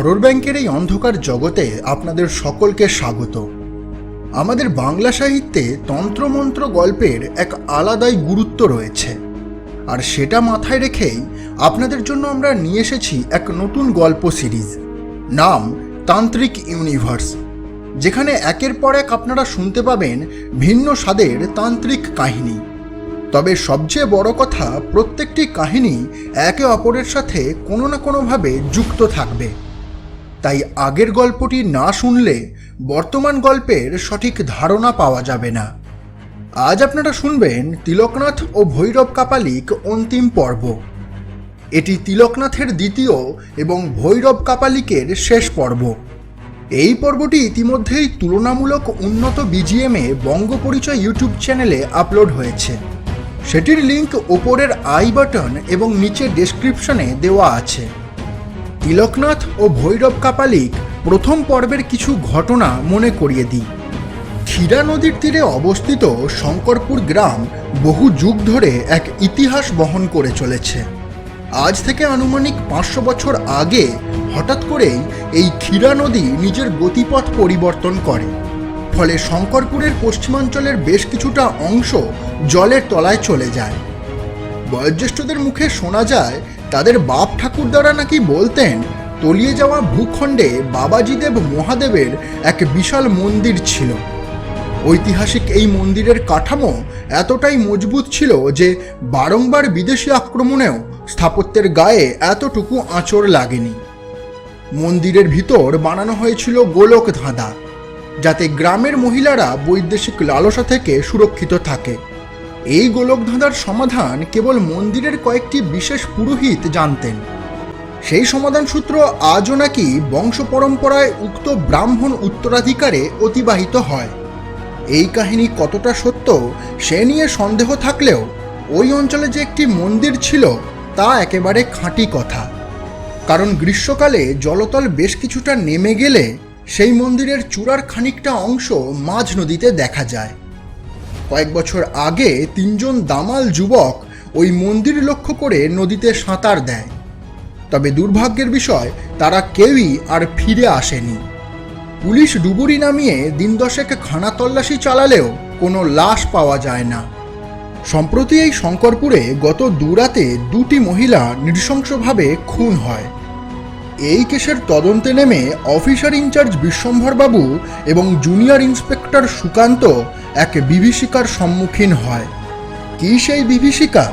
Horror ব্যাংকের এই অন্ধকার জগতে আপনাদের সকলকে স্বাগত। আমাদের বাংলা সাহিত্যে তন্ত্রমন্ত্র গল্পের এক আলাদাই গুরুত্ব রয়েছে, আর সেটা মাথায় রেখেই আপনাদের জন্য আমরা নিয়ে এসেছি এক নতুন গল্প সিরিজ, নাম তান্ত্রিক ইউনিভার্স, যেখানে একের পর এক আপনারা শুনতে পাবেন ভিন্ন স্বাদের তান্ত্রিক কাহিনী। তবে সবচেয়ে বড় কথা, প্রত্যেকটি কাহিনী একে অপরের সাথে কোনো না কোনোভাবে যুক্ত থাকবে। তাই আগের গল্পটি না শুনলে বর্তমান গল্পের সঠিক ধারণা পাওয়া যাবে না। আজ আপনারা শুনবেন তিলকনাথ ও ভৈরব কাপালিক অন্তিম পর্ব। এটি তিলকনাথের দ্বিতীয় এবং ভৈরব কাপালিকের শেষ পর্ব। এই পর্বটি ইতিমধ্যেই তুলনামূলক উন্নত বিজিএমে বঙ্গ পরিচয় ইউটিউব চ্যানেলে আপলোড হয়েছে। সেটির লিঙ্ক ওপরের আই বাটন এবং নিচে ডেসক্রিপশনে দেওয়া আছে। তিলকনাথ ও ভৈরব কাপালিক প্রথম পর্বের কিছু ঘটনা মনে করিয়ে দিই। ক্ষীরা নদীর তীরে অবস্থিত শঙ্করপুর গ্রাম বহু যুগ ধরে এক ইতিহাস বহন করে চলেছে। আজ থেকে আনুমানিক 500 বছর আগে হঠাৎ করেই এই ক্ষীরা নদী নিজের গতিপথ পরিবর্তন করে, ফলে শঙ্করপুরের পশ্চিমাঞ্চলের বেশ কিছুটা অংশ জলের তলায় চলে যায়। বয়োজ্যেষ্ঠদের মুখে শোনা যায় তাদের বাপ ঠাকুরদারা নাকি বলতেন তলিয়ে যাওয়া ভূখণ্ডে বাবাজিদেব মহাদেবের এক বিশাল মন্দির ছিল। ঐতিহাসিক এই মন্দিরের কাঠামো এতটাই মজবুত ছিল যে বারংবার বিদেশি আক্রমণেও স্থাপত্যের গায়ে এতটুকু আঁচড় লাগেনি। মন্দিরের ভিতর বানানো হয়েছিল গোলক ধাঁধা, যাতে গ্রামের মহিলারা বৈদেশিক লালসা থেকে সুরক্ষিত থাকে। এই গোলক ধাঁধার সমাধান কেবল মন্দিরের কয়েকটি বিশেষ পুরোহিত জানতেন। সেই সমাধান সূত্র আজও নাকি বংশ পরম্পরায় উক্ত ব্রাহ্মণ উত্তরাধিকারে অতিবাহিত হয়। এই কাহিনী কতটা সত্য সে নিয়ে সন্দেহ থাকলেও ওই অঞ্চলে যে একটি মন্দির ছিল তা একেবারে খাঁটি কথা। কারণ গ্রীষ্মকালে জলতল বেশ কিছুটা নেমে গেলে সেই মন্দিরের চূড়ার খানিকটা অংশ মাঝ নদীতে দেখা যায়। কয়েক বছর আগে 3 জন দামাল যুবক ওই মন্দির লক্ষ্য করে নদীতে সাঁতার দেয়, তবে দুর্ভাগ্যের বিষয় তারা কেউই আর ফিরে আসেনি। পুলিশ ডুবুরি নামিয়ে দিন 10 খানা তল্লাশি চালালেও কোনো লাশ পাওয়া যায় না। সম্প্রতি এই শঙ্করপুরে গত 2 রাতে 2টি মহিলা নৃশংসভাবে খুন হয়। এই কেসের তদন্তে নেমে অফিসার ইনচার্জ বিশ্বম্ভরবাবু এবং জুনিয়র ইন্সপেক্টর সুকান্ত এক বিভীষিকার সম্মুখীন হয়। কি সেই বিভীষিকা?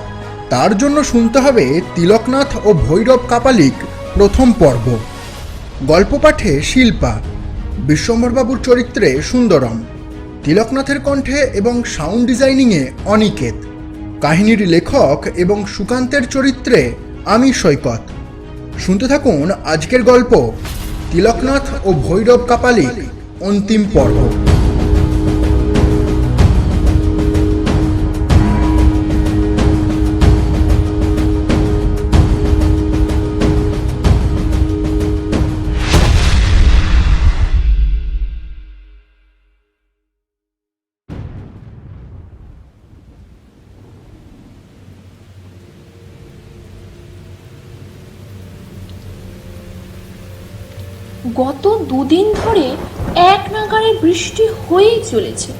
তার জন্য শুনতে হবে তিলকনাথ ও ভৈরব কাপালিক প্রথম পর্ব। গল্প পাঠে শিল্পা, বিশ্বম্ভরবাবুর চরিত্রে সুন্দরম, তিলকনাথের কণ্ঠে এবং সাউন্ড ডিজাইনিংয়ে অনিকেত, কাহিনীর লেখক এবং সুকান্তের চরিত্রে আমি সৈকত। শুনতে থাকুন আজকের গল্প তিলকনাথ ও ভৈরব কাপালিক অন্তিম পর্ব। গত 2 দিন ধরে এক নাগাড়ে বৃষ্টি হয়েই চলেছে।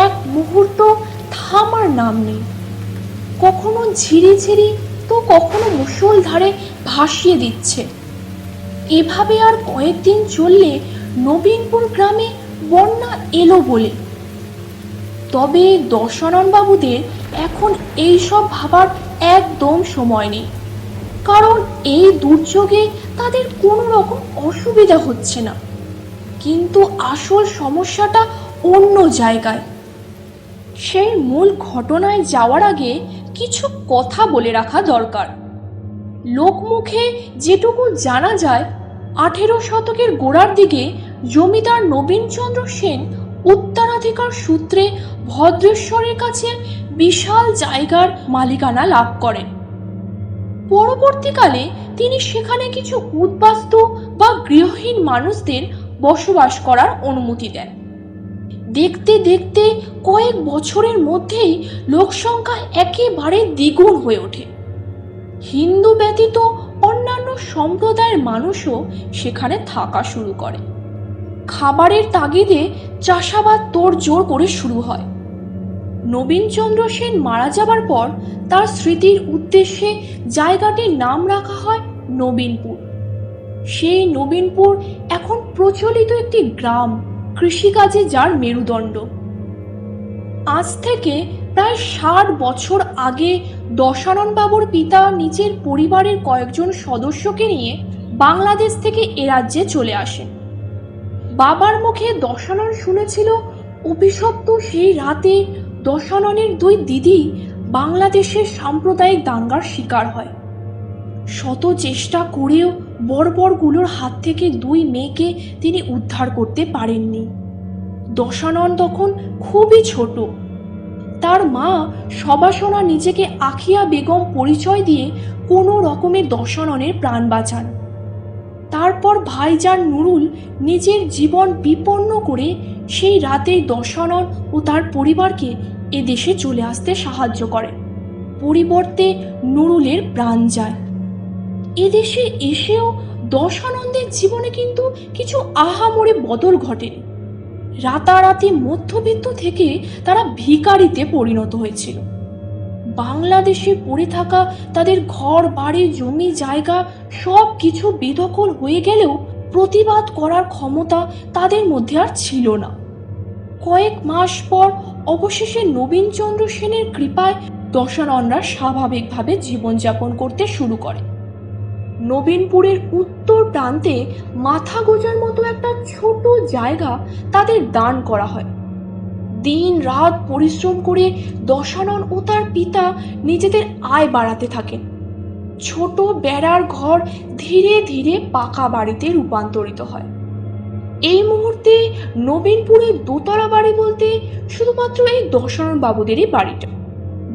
এক মুহূর্ত থামার নাম নেই। কখনো ঝিরিঝিরি তো কখনো মুষলধারে ভাসিয়ে দিচ্ছে। এভাবে আর কয়েকদিন চললে নবীনপুর গ্রামে বন্যা এলো বলে। তবে দশাননবাবুদের এখন এইসব ভাবার একদম সময় নেই, কারণ এই দুর্যোগে তাদের কোনো রকম অসুবিধা হচ্ছে না। কিন্তু আসল সমস্যাটা অন্য জায়গায়। সেই মূল ঘটনায় যাওয়ার আগে কিছু কথা বলে রাখা দরকার। লোকমুখে যেটুকু জানা যায়, 18 শতকের গোড়ার দিকে জমিদার নবীনচন্দ্র সেন উত্তরাধিকার সূত্রে ভদ্রেশ্বরের কাছে বিশাল জায়গার মালিকানা লাভ করেন। পরবর্তীকালে তিনি সেখানে কিছু উদ্বাস্তু বা গৃহহীন মানুষদের বসবাস করার অনুমতি দেন। দেখতে দেখতে কয়েক বছরের মধ্যেই লোকসংখ্যা একেবারে দ্বিগুণ হয়ে ওঠে। হিন্দু ব্যতীত অন্যান্য অন্যান্য সম্প্রদায়ের মানুষও সেখানে থাকা শুরু করে। খাবারের তাগিদে চাষাবাদ তোড়জোড় করে শুরু হয়। নবীনচন্দ্র সেন মারা যাবার পর তার স্মৃতির উদ্দেশ্যে জায়গাটির নাম রাখা হয় নবীনপুর। সেই নবীনপুর এখন প্রচলিত একটি গ্রাম, কৃষিকাজে যার মেরুদণ্ড। আজ থেকে প্রায় 60 বছর আগে দশানন বাবুর পিতা নিজের পরিবারের কয়েকজন সদস্যকে নিয়ে বাংলাদেশ থেকে এ রাজ্যে চলে আসেন। বাবার মুখে দশানন শুনেছিল অভিশপ্ত সেই রাতে দশাননের 2 দিদি বাংলাদেশের সাম্প্রদায়িক দাঙ্গার শিকার হয়। শত চেষ্টা করেও বর্বরগুলোর হাত থেকে 2 মেয়েকে তিনি উদ্ধার করতে পারেননি। দশানন তখন খুবই ছোট। তার মা সবাসনা নিজেকে আখিয়া বেগম পরিচয় দিয়ে কোনো রকমে দশাননের প্রাণ বাঁচান। তারপর ভাইজান নুরুল নিজের জীবন বিপন্ন করে সেই রাতেই দশানন ও তার পরিবারকে এদেশে চলে আসতে সাহায্য করে। পরিবর্তে নুরুলের প্রাণ যায়। এদেশে এসেও দশানন্দের জীবনে কিন্তু কিছু আহামরি বদল ঘটেনি। রাতারাতি মধ্যবিত্ত থেকে তারা ভিখারিতে পরিণত হয়েছিল। বাংলাদেশে পড়ে থাকা তাদের ঘর বাড়ি জমি জায়গা সব কিছু বেদখল হয়ে গেলেও প্রতিবাদ করার ক্ষমতা তাদের মধ্যে আর ছিল না। কয়েক মাস পর অবশেষে নবীনচন্দ্র সেনের কৃপায় দশাননরা স্বাভাবিকভাবে জীবনযাপন করতে শুরু করে। নবীনপুরের উত্তর প্রান্তে মাথা গোজার মতো একটা ছোট জায়গা তাদের দান করা হয়। দিন রাত পরিশ্রম করে দশানন ও তার পিতা নিজেদের আয় বাড়াতে থাকেন। ছোট বেড়ার ঘর ধীরে ধীরে পাকা বাড়িতে রূপান্তরিত হয়। এই মুহূর্তে নবীনপুরের দোতলা বাড়ি বলতে শুধুমাত্র এই দশানন বাবুদেরই বাড়িটা।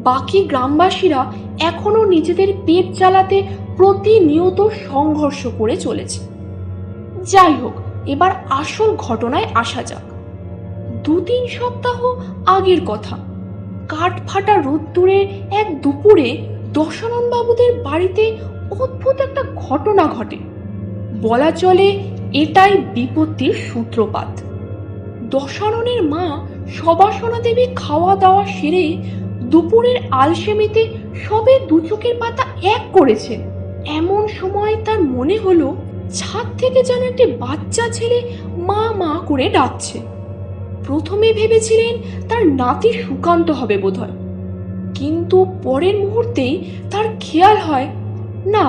বাকি গ্রামবাসীরা এখনো নিজেদের পেট চালাতে প্রতিনিয়ত সংঘর্ষ করে চলেছে। যাই হোক, এবার আসল ঘটনায় আসা যাক। 2-3 সপ্তাহ আগের কথা। কাঠ ফাটা রোদ্দুরে এক দুপুরে দশানন বাবুদের বাড়িতে অদ্ভুত একটা ঘটনা ঘটে। বলা চলে এটাই বিপত্তির সূত্রপাত। দশাননের মা সবাসনা দেবী খাওয়া দাওয়া সেরে দুপুরের আলসেমিতে সবে 2 চোখের পাতা এক করেছে। এমন সময় তার মনে হলো ছাদ থেকে যেন একটি বাচ্চা ছেলে মা মা করে ডাকছে। প্রথমে ভেবেছিলেন তার নাতি সুকান্ত হবে বোধহয়, কিন্তু পরের মুহূর্তেই তার খেয়াল হয় না,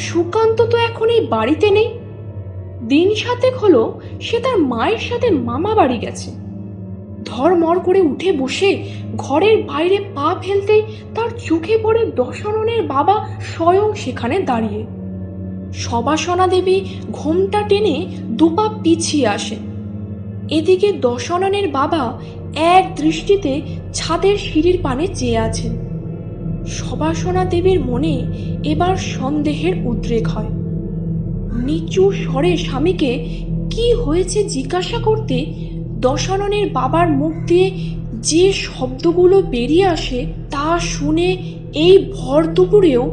সুকান্ত তো এখন এই বাড়িতে নেই। দিন 7 হলো সে তার মায়ের সাথে মামা বাড়ি গেছে। ধড়মড় করে উঠে বসে ঘরের বাইরে পা ফেলতেই তার চোখে পড়ে দশাননের বাবা স্বয়ং সেখানে দাঁড়িয়ে। সবাসনা দেবী ঘোমটা টেনে 2 পা পিছিয়ে আসে। এদিকে দশাননের বাবা এক দৃষ্টিতে ছাদের সিঁড়ির পানে চেয়ে আছেন। সবাসনা দেবীর মনে এবার সন্দেহের উদ্রেক হয়। নিচু স্বরে স্বামীকে কি হয়েছে জিজ্ঞাসা করতে দশাননের বাবার মুখ দিয়ে যে শব্দগুলো বেরিয়ে আসে তা শুনে এই ভর দুপুরেও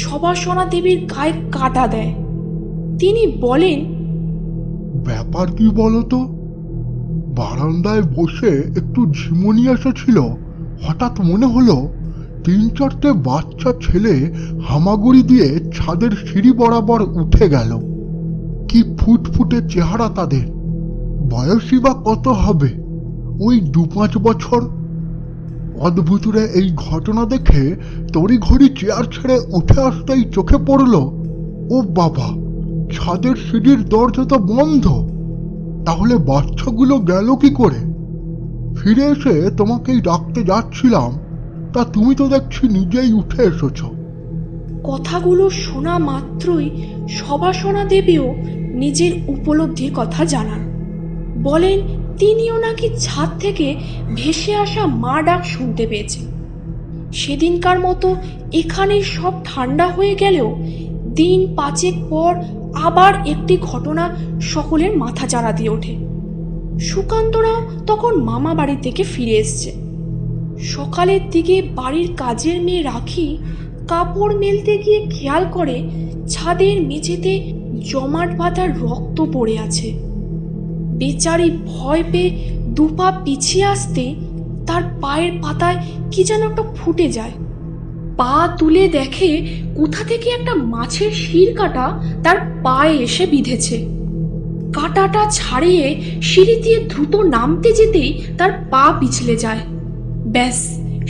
সবাসনা দেবীর গায়ে কাঁটা দেয়। তিনি বলেন, ব্যাপার কি বলতো? বারান্দায় বসে একটু ঝিমুনি এসেছিল, হঠাৎ মনে হলো 3-4টে বাচ্চা ছেলে হামাগুড়ি দিয়ে ছাদের সিঁড়ি বরাবর উঠে গেল। কি ফুটফুটে চেহারা তাদের, বয়সই বা কত হবে, ওই 2-5 বছর। অদ্ভুতরে এই ঘটনা দেখে তড়িঘড়ি চেয়ার ছেড়ে উঠে আসতেই চোখে পড়ল, ও বাবা, ছাদের সিঁড়ির দরজা তো বন্ধ। তাহলে বাচ্চাগুলো গেল কি করে? ফিরে এসে তোমাকেই ডাকতে যাচ্ছিলাম, তা তুমি তো দেখছি নিজেই উঠে এসেছ। কথাগুলো শোনা মাত্রই সবাসনা দেবীও নিজের উপলব্ধির কথা জানান। বলেন তিনিও নাকি ছাদ থেকে ভেসে আসা মা ডাক শুনতে পেয়েছেন। সেদিনকার মতো এখানে সব ঠান্ডা হয়ে গেলেও দিন 5 পর আবার একটি ঘটনা সকলের মাথা চাড়া দিয়ে ওঠে। সুকান্তরাও তখন মামা বাড়ি থেকে ফিরে এসছে। সকালের দিকে বাড়ির কাজের মেয়ে রাখি কাপড় মেলতে গিয়ে খেয়াল করে ছাদের মেঝেতে জমাট বাঁধা রক্ত পড়ে আছে। বেচারি ভয় পেয়ে দুপা পিছিয়ে আসতে তার পায়ের পাতায় কি যেন একটা ফুটে যায়। পা তুলে দেখে কোথা থেকে একটা মাছের শির কাঁটা তার পায়ে এসে বিঁধেছে। কাঁটাটা ছাড়িয়ে সিঁড়ি দিয়ে দ্রুত নামতে যেতেই তার পা পিছলে যায়। ব্যাস,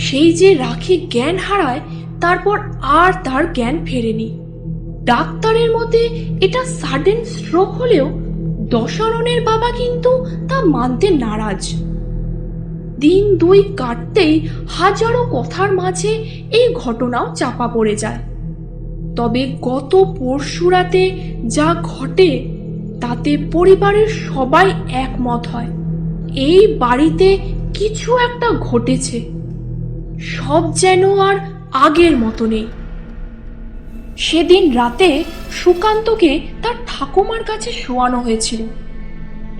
সেই যে রাখি জ্ঞান হারায়, তারপর আর তার জ্ঞান ফেরেনি। ডাক্তারের মতে এটা সাডেন স্ট্রোক হলেও দশাননের বাবা কিন্তু তা মানতে নারাজ। দিন দুই কাটতেই হাজারো কথার মাঝে এই ঘটনাও চাপা পড়ে যায়। তবে গত পরশু রাতে যা ঘটে তাতে পরিবারের সবাই একমত হয়, এই বাড়িতে কিছু একটা ঘটেছে। সব যেন আর আগের মতো নেই। সেদিন রাতে সুকান্তকে তার ঠাকুমার কাছে শোয়ানো হয়েছিল।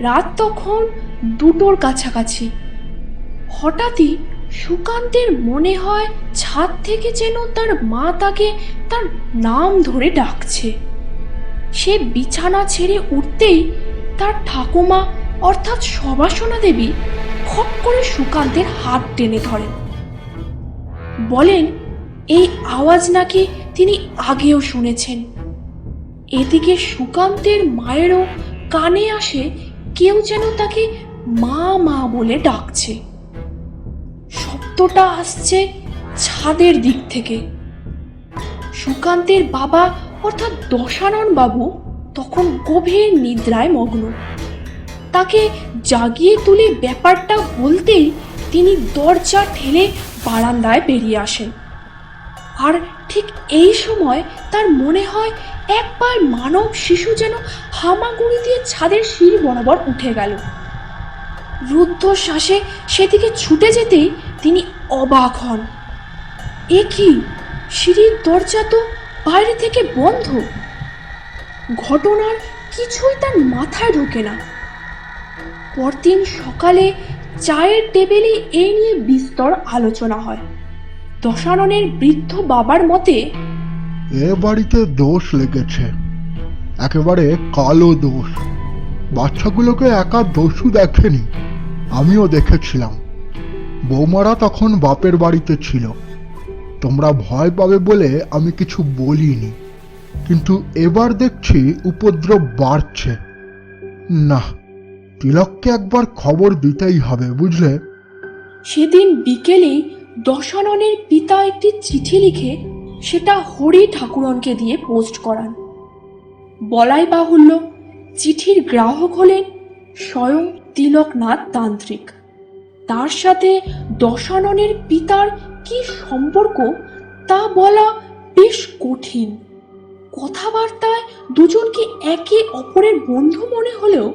রাত তখন 2টোর কাছাকাছি। হঠাৎই সুকান্তের মনে হয় ছাদ থেকে যেন তার মা তাকে তার নাম ধরে ডাকছে। সে বিছানা ছেড়ে উঠতেই তার ঠাকুমা অর্থাৎ সবাসনা দেবী খপ করে সুকান্তের হাত টেনে ধরেন। বলেন এই আওয়াজ নাকি তিনি আগেও শুনেছেন। এদিকে সুকান্তের মায়েরও কানে আসে কেউ যেন তাকে মা মা বলে ডাকছে। শব্দটা আসছে ছাদের দিক থেকে। সুকান্তের বাবা অর্থাৎ দশানন বাবু তখন গভীর নিদ্রায় মগ্ন। তাকে জাগিয়ে তুলে ব্যাপারটা বলতেই তিনি দরজা ঠেলে বারান্দায় বেরিয়ে আসেন। আর ঠিক এই সময় তার মনে হয় একবার মানব শিশু যেন হামাগুড়ি দিয়ে ছাদের সিঁড়ি বরাবর উঠে গেল। রুদ্ধশ্বাসে সেদিকে ছুটে যেতেই তিনি অবাক হন। এ কি, সিঁড়ির দরজা তো বাইরে থেকে বন্ধ। ঘটনার কিছুই তার মাথায় ঢোকে না। পরদিন সকালে চায়ের টেবিলে এই নিয়ে বিস্তর আলোচনা হয়। দশাননের বৃদ্ধ বাবার মতে, এ বাড়িতে দোষ লেগেছে, একেবারে কালো দোষ। বাচ্চাগুলোকে একা দোষও দেখেনি, আমিও দেখেছিলাম। বৌমারা তখন বাপের বাড়িতে ছিল। তোমরা ভয় পাবে বলে আমি কিছু বলিনি, কিন্তু এবার দেখছি উপদ্রব বাড়ছে। না, তিলককে একবার খবর দিতেই হবে, বুঝলে? সেদিন বিকেলেই দশাননের পিতা একটি চিঠি লিখে সেটা হরি ঠাকুরনকে দিয়ে পোস্ট করান। বলাই বাহুল্য, চিঠির গ্রাহক হলেন স্বয়ং তিলকনাথ তান্ত্রিক। তার সাথে দশাননের পিতার কি সম্পর্ক তা বলা বেশ কঠিন। কথাবার্তায় দুজনকে একে অপরের বন্ধু মনে হলেও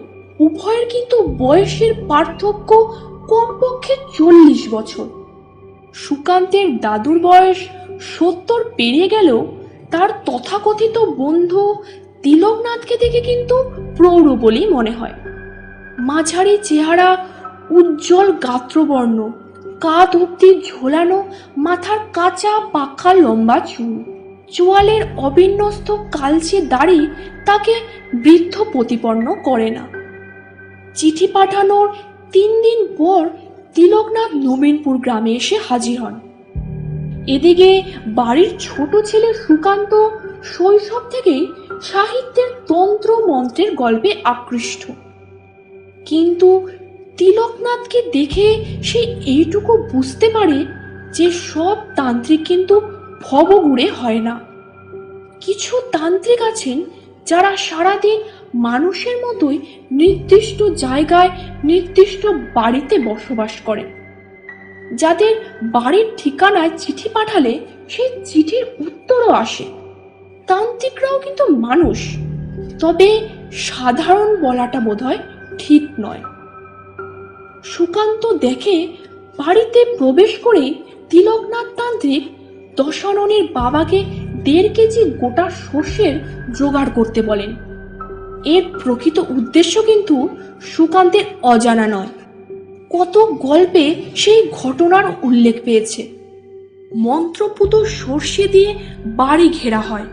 উভয়ের কিন্তু বয়সের পার্থক্য কমপক্ষে 40 বছর। সুকান্তের দাদুর বয়স 70 পেরিয়ে গেলেও তার তথাকথিত বন্ধু তিলকনাথকে দেখে কিন্তু প্রৌঢ় বলেই মনে হয়। মাঝারি চেহারা, উজ্জ্বল গাত্রবর্ণ, কাঁধ অব্দি ঝোলানো মাথার কাঁচা পাকা লম্বা চুল, চোয়ালের অবিন্যস্ত কালচে দাড়ি তাকে বৃদ্ধ প্রতিপন্ন করে না। চিঠি পাঠানোর 3 দিন পর তিলকনাথ নবীনপুর গ্রামে এসে হাজির হন। এদিকে বাড়ির ছোট ছেলে সুকান্ত শৈশব থেকেই সাহিত্যের তন্ত্র মন্ত্রের গল্পে আকৃষ্ট। কিন্তু তিলকনাথকে দেখে সে এইটুকু বুঝতে পারে যে সব তান্ত্রিক কিন্তু ভবঘুরে হয় না। কিছু তান্ত্রিক আছেন যারা সারাদিন মানুষের মতোই নির্দিষ্ট জায়গায় নির্দিষ্ট বাড়িতে বসবাস করে। যাদের বাড়ির ঠিকানায় চিঠি পাঠালে সেই চিঠির উত্তরও আসে। তান্ত্রিকরাও কিন্তু মানুষ, তবে সাধারণ বলাটা বোধহয় ঠিক নয়। সুকান্ত দেখে বাড়িতে প্রবেশ করে তিলকনাথ তান্ত্রিক দশাননের বাবাকে 1.5 কেজি গোটা সর্ষের জোগাড় করতে বলেন। এর প্রকৃত উদ্দেশ্য কিন্তু সুকান্তের অজানা নয়। কত গল্পে সেই ঘটনার উল্লেখ পেয়েছে। মন্ত্রপুত সর্ষে দিয়ে বাড়ি ঘেরা হয়,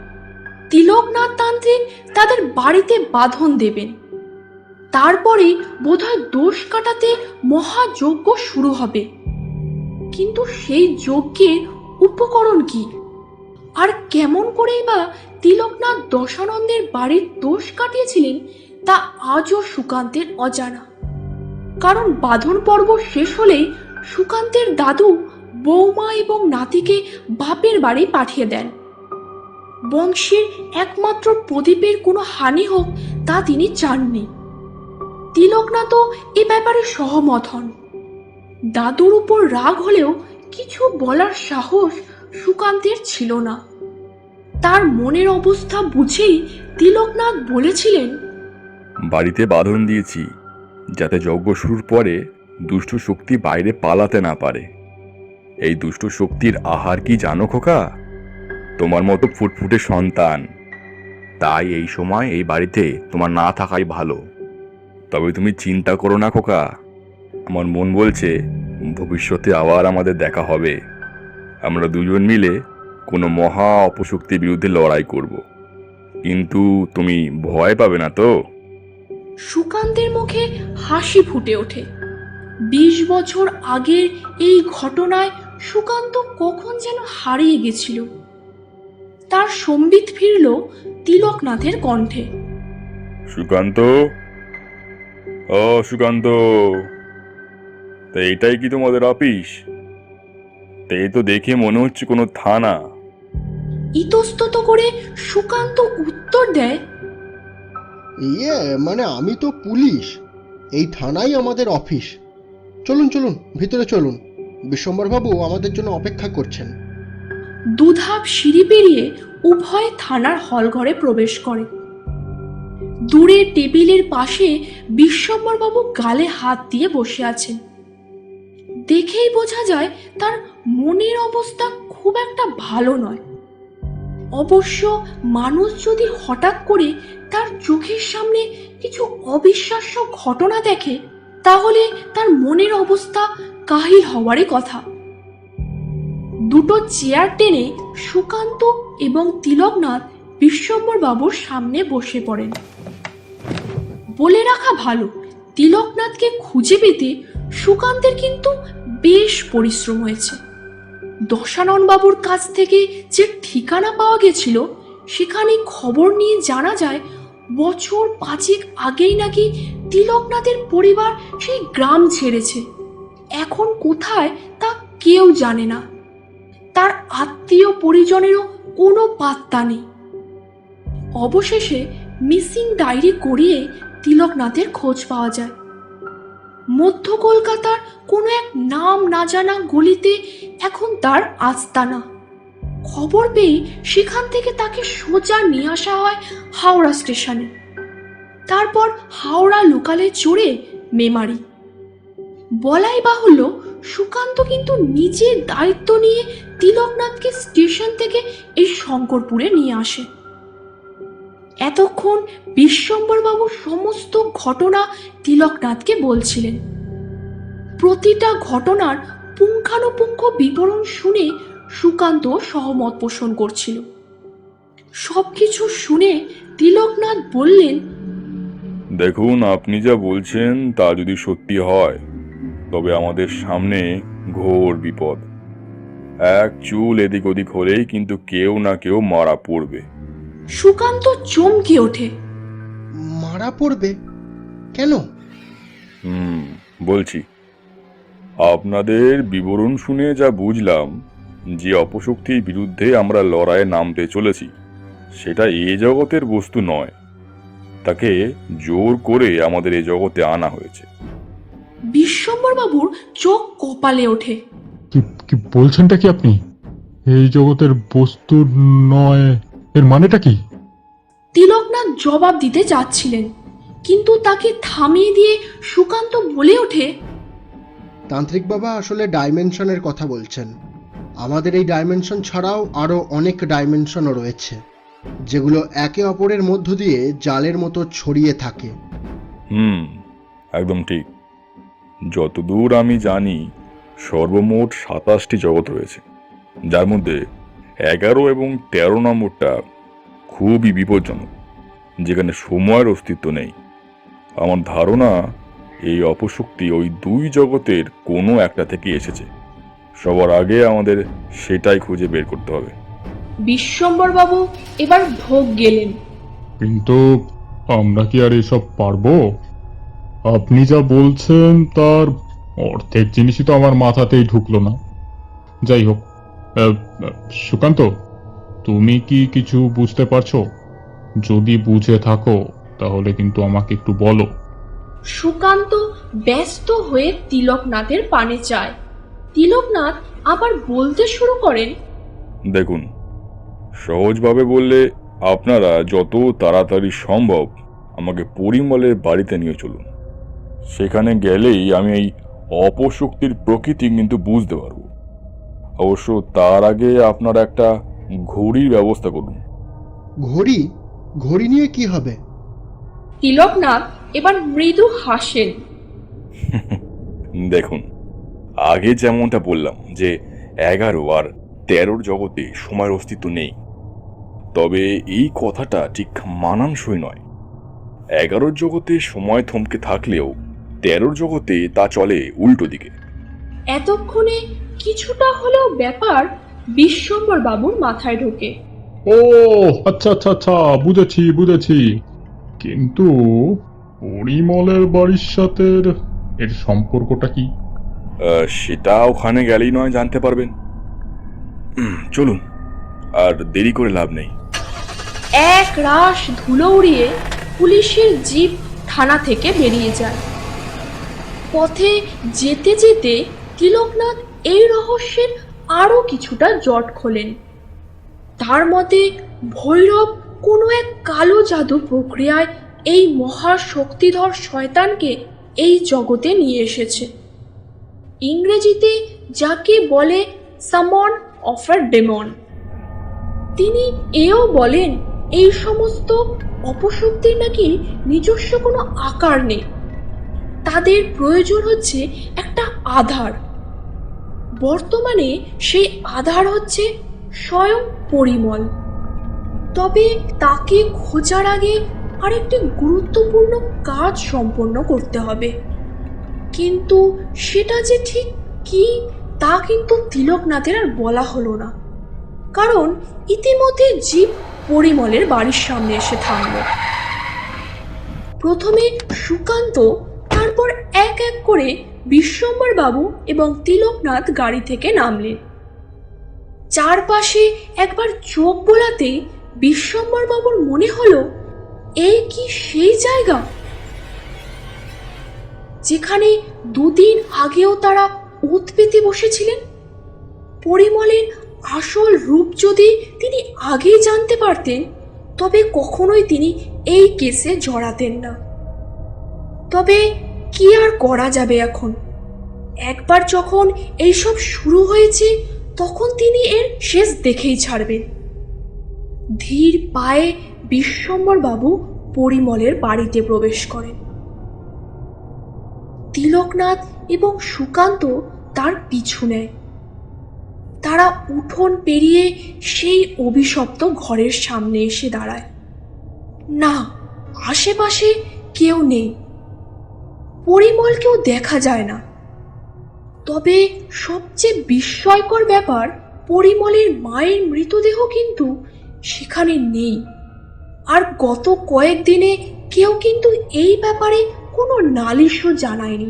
তিলকনাথ তান্ত্রিক তাদের বাড়িতে বাঁধন দেবেন। তারপরে বোধহয় দোষ কাটাতে মহাযজ্ঞ শুরু হবে। কিন্তু সেই যজ্ঞের উপকরণ কি, আর কেমন করেই বা তিলকনাথ দশানন্দের বাড়ির দোষ কাটিয়েছিলেন তা আজও সুকান্তের অজানা। কারণ বাঁধন পর্ব শেষ হলেই সুকান্তের দাদু বৌমা এবং নাতিকে বাপের বাড়ি পাঠিয়ে দেন। বংশের একমাত্র প্রদীপের কোনো হানি হোক তা তিনি চাননি। তিলকনাথও এ ব্যাপারে সহমত হন। দাদুর উপর রাগ হলেও কিছু বলার সাহস সুকান্তের ছিল না। তার মনের অবস্থা বুঝেই তিলকনাথ বলেছিলেন, বাড়িতে বাঁধন দিয়েছি যাতে যজ্ঞ শুরুর পরে দুষ্ট শক্তি বাইরে পালাতে না পারে। এই দুষ্ট শক্তির আহার কি জানো খোকা? তোমার মতো ফুটফুটে সন্তান। তাই এই সময় এই বাড়িতে তোমার না থাকাই ভালো। তবে তুমি চিন্তা করো না খোকা, আমার মন বলছে ভবিষ্যতে আবার আমাদের দেখা হবে। আমরা দুজন মিলে কোনো মহা অপশক্তির বিরুদ্ধে লড়াই করব। কিন্তু তুমি ভয় পাবে না তো? সুকান্তের মুখে হাসি ফুটে ওঠে। 20 বছর আগের এই ঘটনায় সুকান্ত কখন যেন হারিয়ে গেছিল। তার সম্বিত ফিরল তিলকনাথের কণ্ঠে। সুকান্ত, ও সুকান্ত, তা এটাই কি তোমাদের অফিস? এই তো দেখে মনে হচ্ছে কোনো থানা। ইতস্তত করে সুকান্ত উত্তর দেয়, মানে আমি তো পুলিশ, এই থানাই আমাদের অফিস। চলুন চলুন ভিতরে চলুন, বিশ্বম্বরবাবু আমাদের জন্য অপেক্ষা করছেন। দুধাপ সিঁড়ি পেরিয়ে উভয় থানার হলঘরে প্রবেশ করে। দূরে টেবিলের পাশে বিশ্বম্বরবাবু গালে হাত দিয়ে বসে আছেন। দেখেই বোঝা যায় তার মনের অবস্থা খুব একটা ভালো নয়। অবশ্য মানুষ যদি হঠাৎ করে তার চোখের সামনে কিছু অবিশ্বাস্য ঘটনা দেখে, তাহলে তার মনের অবস্থা কাহিল হওয়ারই কথা। দুটো চেয়ার টেনে সুকান্ত এবং তিলকনাথ বিশ্বম্বর বাবুর সামনে বসে পড়েন। বলে রাখা ভালো, তিলকনাথকে খুঁজে পেতে সুকান্তের কিন্তু বেশ পরিশ্রম হয়েছে। দশানন বাবুর কাছ থেকে যে ঠিকানা পাওয়া গেছিল, সেখানে খবর নিয়ে জানা যায় বছর 5 আগেই নাকি তিলকনাথের পরিবার সেই গ্রাম ছেড়েছে। এখন কোথায় তা কেউ জানে না। তার আত্মীয় পরিজনেরও কোনো পাত্তা নেই। অবশেষে মিসিং ডায়েরি করিয়ে তিলকনাথের খোঁজ পাওয়া যায়। মধ্য কলকাতার কোনো এক নাম না জানা গলিতে এখন তার আস্তানা। খবর পেয়ে সেখান থেকে তাকে সোজা নিয়ে আসা হয় হাওড়া স্টেশনে। তারপর হাওড়া লোকালে চড়ে মেমারি। বলাই বাহুল্য, সুকান্ত কিন্তু নিজে দায়িত্ব নিয়ে তিলকনাথকে স্টেশন থেকে এই শঙ্করপুরে নিয়ে আসে। এতক্ষণ বিশ্বম্বরবাবু সমস্ত ঘটনা তিলকনাথকে বলছিলেন। প্রতিটা ঘটনার পুঙ্খানুপুঙ্খ বিবরণ শুনে সুকান্ত সহমত পোষণ করছিল। সবকিছু শুনে তিলকনাথ বললেন, দেখুন, আপনি যা বলছেন তা যদি সত্যি হয় তবে আমাদের সামনে ঘোর বিপদ। এক চুল এদিক ওদিক হলেই কিন্তু কেউ না কেউ মারা পড়বে। সুকান্ত চমকে ওঠে। মারা পড়বে কেন? বলছি, আপনাদের বিবরণ শুনে যা বুঝলাম, যে অপশক্তির বিরুদ্ধে আমরা লড়াইয়ে নামতে চলেছি সেটা এ জগতের বস্তু নয়। তাকে জোর করে আমাদের এ জগতে আনা হয়েছে। বিশ্বম্বরবাবুর চোখ কপালে ওঠে। কি বলছেনটা কি আপনি? এই জগতের বস্তু নয়, এর মানেটা কি? তিলকনাথ জবাব দিতে যাচ্ছিলেন, কিন্তু তাকে থামিয়ে দিয়ে সুকান্ত বলে ওঠে, তান্ত্রিক বাবা আসলে ডাইমেনশনের কথা বলছেন। আমাদের এই ডাইমেনশন ছাড়াও আরও অনেক ডাইমেনশনও রয়েছে, যেগুলো একে অপরের মধ্য দিয়ে জালের মতো ছড়িয়ে থাকে। একদম ঠিক। যতদূর আমি জানি সর্বমোট 27টি জগৎ রয়েছে, যার মধ্যে 11 এবং 13 নম্বরটা খুবই বিপজ্জনক, যেখানে সময়ের অস্তিত্ব নেই। আমার ধারণা এই অপশক্তি ওই দুই জগতের কোনো একটা থেকে এসেছে। সবার আগে আমাদের সেটাই খুঁজে বের করতে হবে। বিশ্বম্বর বাবু এবার ঢোক গেলেন। কিন্তু আমরা কি আর এসব পারবো? আপনি যা বলছেন তার অর্ধেক জিনিসই তো আমার মাথাতেই ঢুকলো না। যাই হোক, সুকান্ত, তুমি কি কিছু বুঝতে পারছো? যদি বুঝে থাকো তাহলে কিন্তু আমাকে একটু বলো। সুকান্ত ব্যস্ত হয়ে তিলকনাথের পানে চায়। তিলকনাথ আবার বলতে শুরু করেন, দেখুন, সহজভাবে বললে আপনারা যত তাড়াতাড়ি সম্ভব আমাকে পরিমলের বাড়িতে নিয়ে চলুন। সেখানে গেলেই আমি এই অপশক্তির প্রকৃতি কিন্তু বুঝতে পারব। অবশ্য তার আগে আপনারা একটা ঘড়ির ব্যবস্থা করুন। ঘড়ি? ঘড়ি নিয়ে কি হবে? তিলকনাথ এবার মৃদু হাসেন। দেখুন, আগে যেমনটা বললাম যে 11 আর 13 জগতে সময়ের অস্তিত্ব নেই, তবে এই কথাটা ঠিক মানানসই নয়। 11 জগতে সময় থমকে থাকলেও 13 জগতে তা চলে উল্টো দিকে। এতক্ষণে কিছুটা হলেও ব্যাপার বিশ্বম্বর বাবুর মাথায় ঢোকে। ও আচ্ছা আচ্ছা আচ্ছা, বুঝেছি। কিন্তু পরিমলের বাড়ির সাথে এর সম্পর্কটা কি? সেটা ওখানে গেলেই নয় জানতে পারবেন। চলুন, আর দেরি করে লাভ নেই। এক রাশ ধুলো উড়িয়ে পুলিশের জিপ থানা থেকে বেরিয়ে যায়। পথে যেতে যেতে তিলকনাথ এই রহস্যের আরো কিছুটা জট খোলেন। তার মতে ভৈরব কোনো এক কালো জাদু প্রক্রিয়ায় এই মহাশক্তিধর শয়তানকে এই জগতে নিয়ে এসেছে। ইংরেজিতে যাকে বলে সামন অফ আ ডেমন। তিনি এও বলেন এই সমস্ত অপশক্তির নাকি নিজস্ব কোনো আকার নেই, তাদের প্রয়োজন হচ্ছে একটা আধার। বর্তমানে সেই আধার হচ্ছে স্বয়ং পরিমল। তবে তাকে খোঁজার আগে আরেকটি গুরুত্বপূর্ণ কাজ সম্পন্ন করতে হবে, কিন্তু সেটা যে ঠিক কি তা কিন্তু তিলকনাথের আর বলা হলো না, কারণ ইতিমধ্যে জিপ পরিমলের বাড়ির সামনে এসে থামল। প্রথমে সুকান্ত, তারপর এক এক করে বিশ্বম্বর বাবু এবং তিলকনাথ গাড়ি থেকে নামলেন। চারপাশে একবার চোখ বোলাতে বিশ্বম্বর বাবুর মনে হলো এই কি সেই জায়গা যেখানে দুদিন আগেও তারা ওত পেতে বসেছিলেন। পরিমলের আসল রূপ যদি তিনি আগেই জানতে পারতেন তবে কখনোই তিনি এই কেসে জড়াতেন না। তবে কি আর করা যাবে এখন? একবার যখন এইসব শুরু হয়েছে তখন তিনি এর শেষ দেখেই ছাড়বেন। ধীর পায়ে বিশ্বম্বর বাবু পরিমলের বাড়িতে প্রবেশ করেন। তিলকনাথ এবং সুকান্ত তার পিছু নেয়। তারা উঠোন পেরিয়ে সেই অভিশপ্ত ঘরের সামনে এসে দাঁড়ায়। না, আশেপাশে কেউ নেই, পরিমলকেও দেখা যায় না। তবে সবচেয়ে বিস্ময়কর ব্যাপার, পরিমলের মায়ের মৃতদেহ কিন্তু সেখানে নেই। আর গত কয়েকদিনে কেউ কিন্তু এই ব্যাপারে কোনো নালিশও জানায়নি।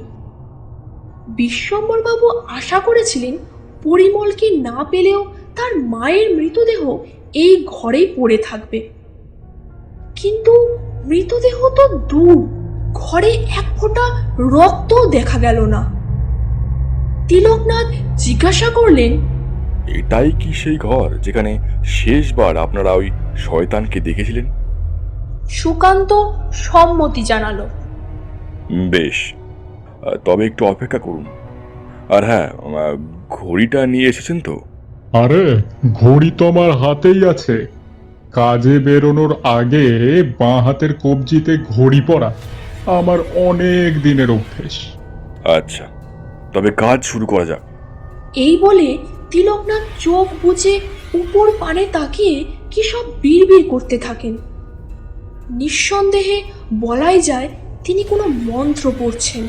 বিশ্বম্বর বাবু আশা করেছিলেন পরিমলকে না পেলেও তার মায়ের মৃতদেহ এই ঘরেই পড়ে থাকবে, কিন্তু মৃতদেহ তো দূর, ঘরে এক ফোঁটা রক্তও দেখা গেল না। তিলকনাথ জিজ্ঞাসা করলেন, এটাই কি সেই ঘর যেখানে শেষবার আপনারা ওই শয়তানকে দেখেছিলেন? সুকান্ত সম্মতি জানালো। বেশ, তবে একটু অপেক্ষা করুন। আর হ্যাঁ, ঘড়িটা নিয়ে এসেছেন তো? আরে, ঘড়ি তো আমার হাতেই আছে। কাজে বেরোনোর আগে বাঁ হাতের কবজিতে ঘড়ি পরা আমার অনেক দিনের অভ্যেস। আচ্ছা, তবে কাজ শুরু করা যাক। এই বলে তিলকনাথ চোখ বুজে উপর পানে তাকিয়ে কি সব বিড়বিড় করতে থাকেন। নিঃসন্দেহে বলাই যায় তিনি কোনো মন্ত্র পড়ছেন।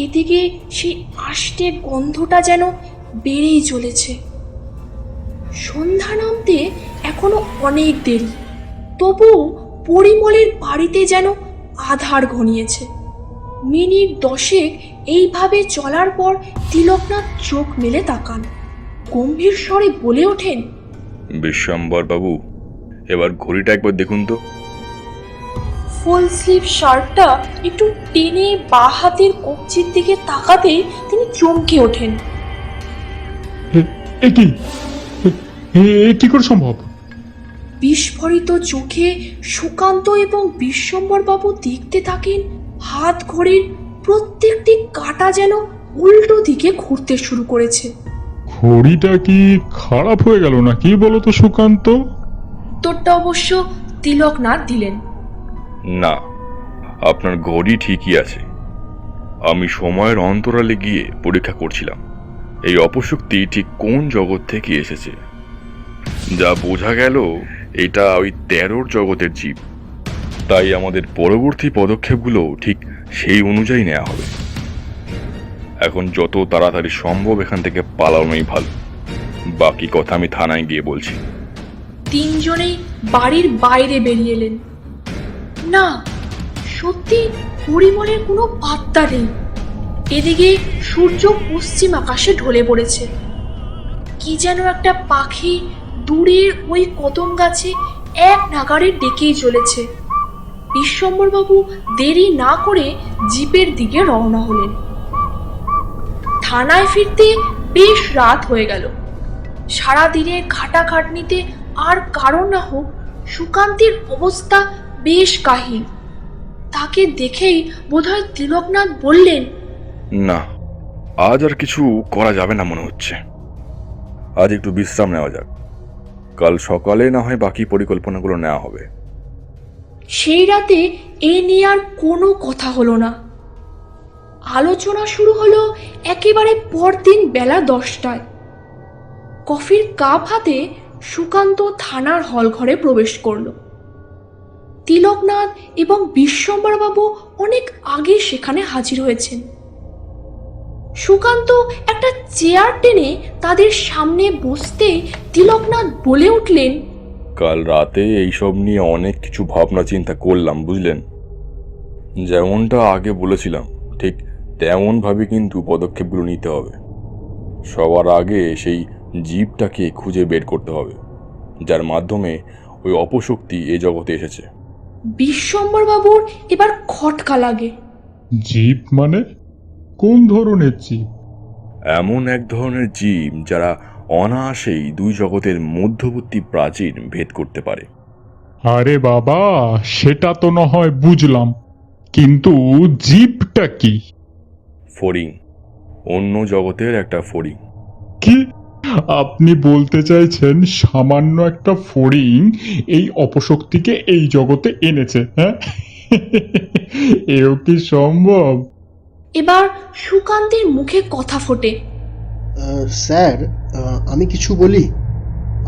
এদিকে সেই আষ্টে গন্ধটা যেন বেড়েই চলেছে। সন্ধ্যা নামতে এখনো অনেক দেরি, তবুও পরিমলের বাড়িতে যেন আধার ঘনিয়েছে। মিনিট 10 এইভাবে চলার পর তিলকনাথ চোখ মেলে তাকান, গম্ভীর স্বরে বলে ওঠেন, বিশ্বম্বর বাবু, এবার ঘড়িটা একবার দেখুন তো। ফুল স্লিভ শার্টটা একটু টেনে বা হাতের কবজির দিকে তাকাতেই তিনি চমকে ওঠেন। এ কি কি করে সম্ভব? বিস্ফোরিত চোখে সুকান্ত এবং বিশ্বম্বর বাবু দেখতে থাকেন হাত ঘড়ির প্রত্যেকটি কাঁটা যেন উল্টো দিকে ঘুরতে শুরু করেছে। ঘড়িটা কি খারাপ হয়ে গেল না কি বলো তো সুকান্ত? উত্তরটা অবশ্য তিলকনাথ দিলেন। না, আপনার ঘড়ি ঠিকই আছে। আমি সময়ের অন্তরালে গিয়ে পরীক্ষা করছিলাম এই অপশক্তি ঠিক কোন জগৎ থেকে এসেছে। যা বোঝা গেল এটা ওই 13 জগতের জীব। তাই আমাদের পরবর্তী পদক্ষেপগুলো ঠিক সেই অনুযায়ী নেওয়া হবে। এখন যত তাড়াতাড়ি সম্ভব এখান থেকে পালানোই ভালো। বাকি কথা আমি থানায় গিয়ে বলছি। তিনজনেই বাড়ির বাইরে বেরিয়ে এলেন। না, সত্যি পরিমলের কোনো পাত্তা নেই। এদিকে সূর্য পশ্চিম আকাশে ঢলে পড়েছে। কি যেন একটা পাখি দূরের ওই কদম গাছে এক নাগাড়ে ডেকেই চলেছে। বিশ্বম্বরবাবু দেরি না করে জিপের দিকে রওনা হলেন। থানায় ফিরতে বেশ রাত হয়ে গেল। সারাদিনের খাটাখাটনিতে আর কারণ না হোক সুকান্তের অবস্থা বেশ কাহিল। তাকে দেখেই বোধহয় তিলকনাথ বললেন, না, আজ আর কিছু করা যাবে না মনে হচ্ছে। আজ একটু বিশ্রাম নেওয়া যাক। কাল সকালে না হয় বাকি পরিকল্পনাগুলো নেওয়া হবে। সেই রাতে এ নিয়ে আর কোনো কথা হলো না। আলোচনা শুরু হলো একেবারে পরদিন বেলা 10টায়। কফির কাপ হাতে সুকান্ত থানার হল ঘরে প্রবেশ করল। তিলকনাথ এবং বিশ্বম্বরবাবু অনেক আগে সেখানে হাজির হয়েছেন। সুকান্ত একটা চেয়ার টেনে তাদের সামনে বসতেই তিলকনাথ বলে উঠলেন, কাল রাতে এইসব নিয়ে অনেক কিছু ভাবনা চিন্তা করলাম, বুঝলেন। যেমনটা আগে বলেছিলাম ঠিক তেমনভাবে কিন্তু পদক্ষেপগুলো নিতে হবে। সবার আগে সেই জীবটাকে খুঁজে বের করতে হবে যার মাধ্যমে ওই অপশক্তি এ জগতে এসেছে। বিশ্বম্বরবাবুর এবার খটকা লাগে। জীব মানে কোন ধরনের জীব? এমন এক ধরনের জীব যারা অনায়াসেই দুই জগতের মধ্যবর্তী প্রাচীর ভেদ করতে পারে। আরে বাবা, সেটা তো না হয় বুঝলাম, কিন্তু জীবটা কি? ফড়িং, অন্য জগতের একটা ফড়িং। কি আপনি বলতে চাইছেন সামান্য একটা ফড়িং এই অপশক্তিকে এই জগতে এনেছে? হ্যাঁ, এও কি সম্ভব? এবার সুকান্তের মুখে কথা ফোটে। স্যার, আমি কিছু বলি।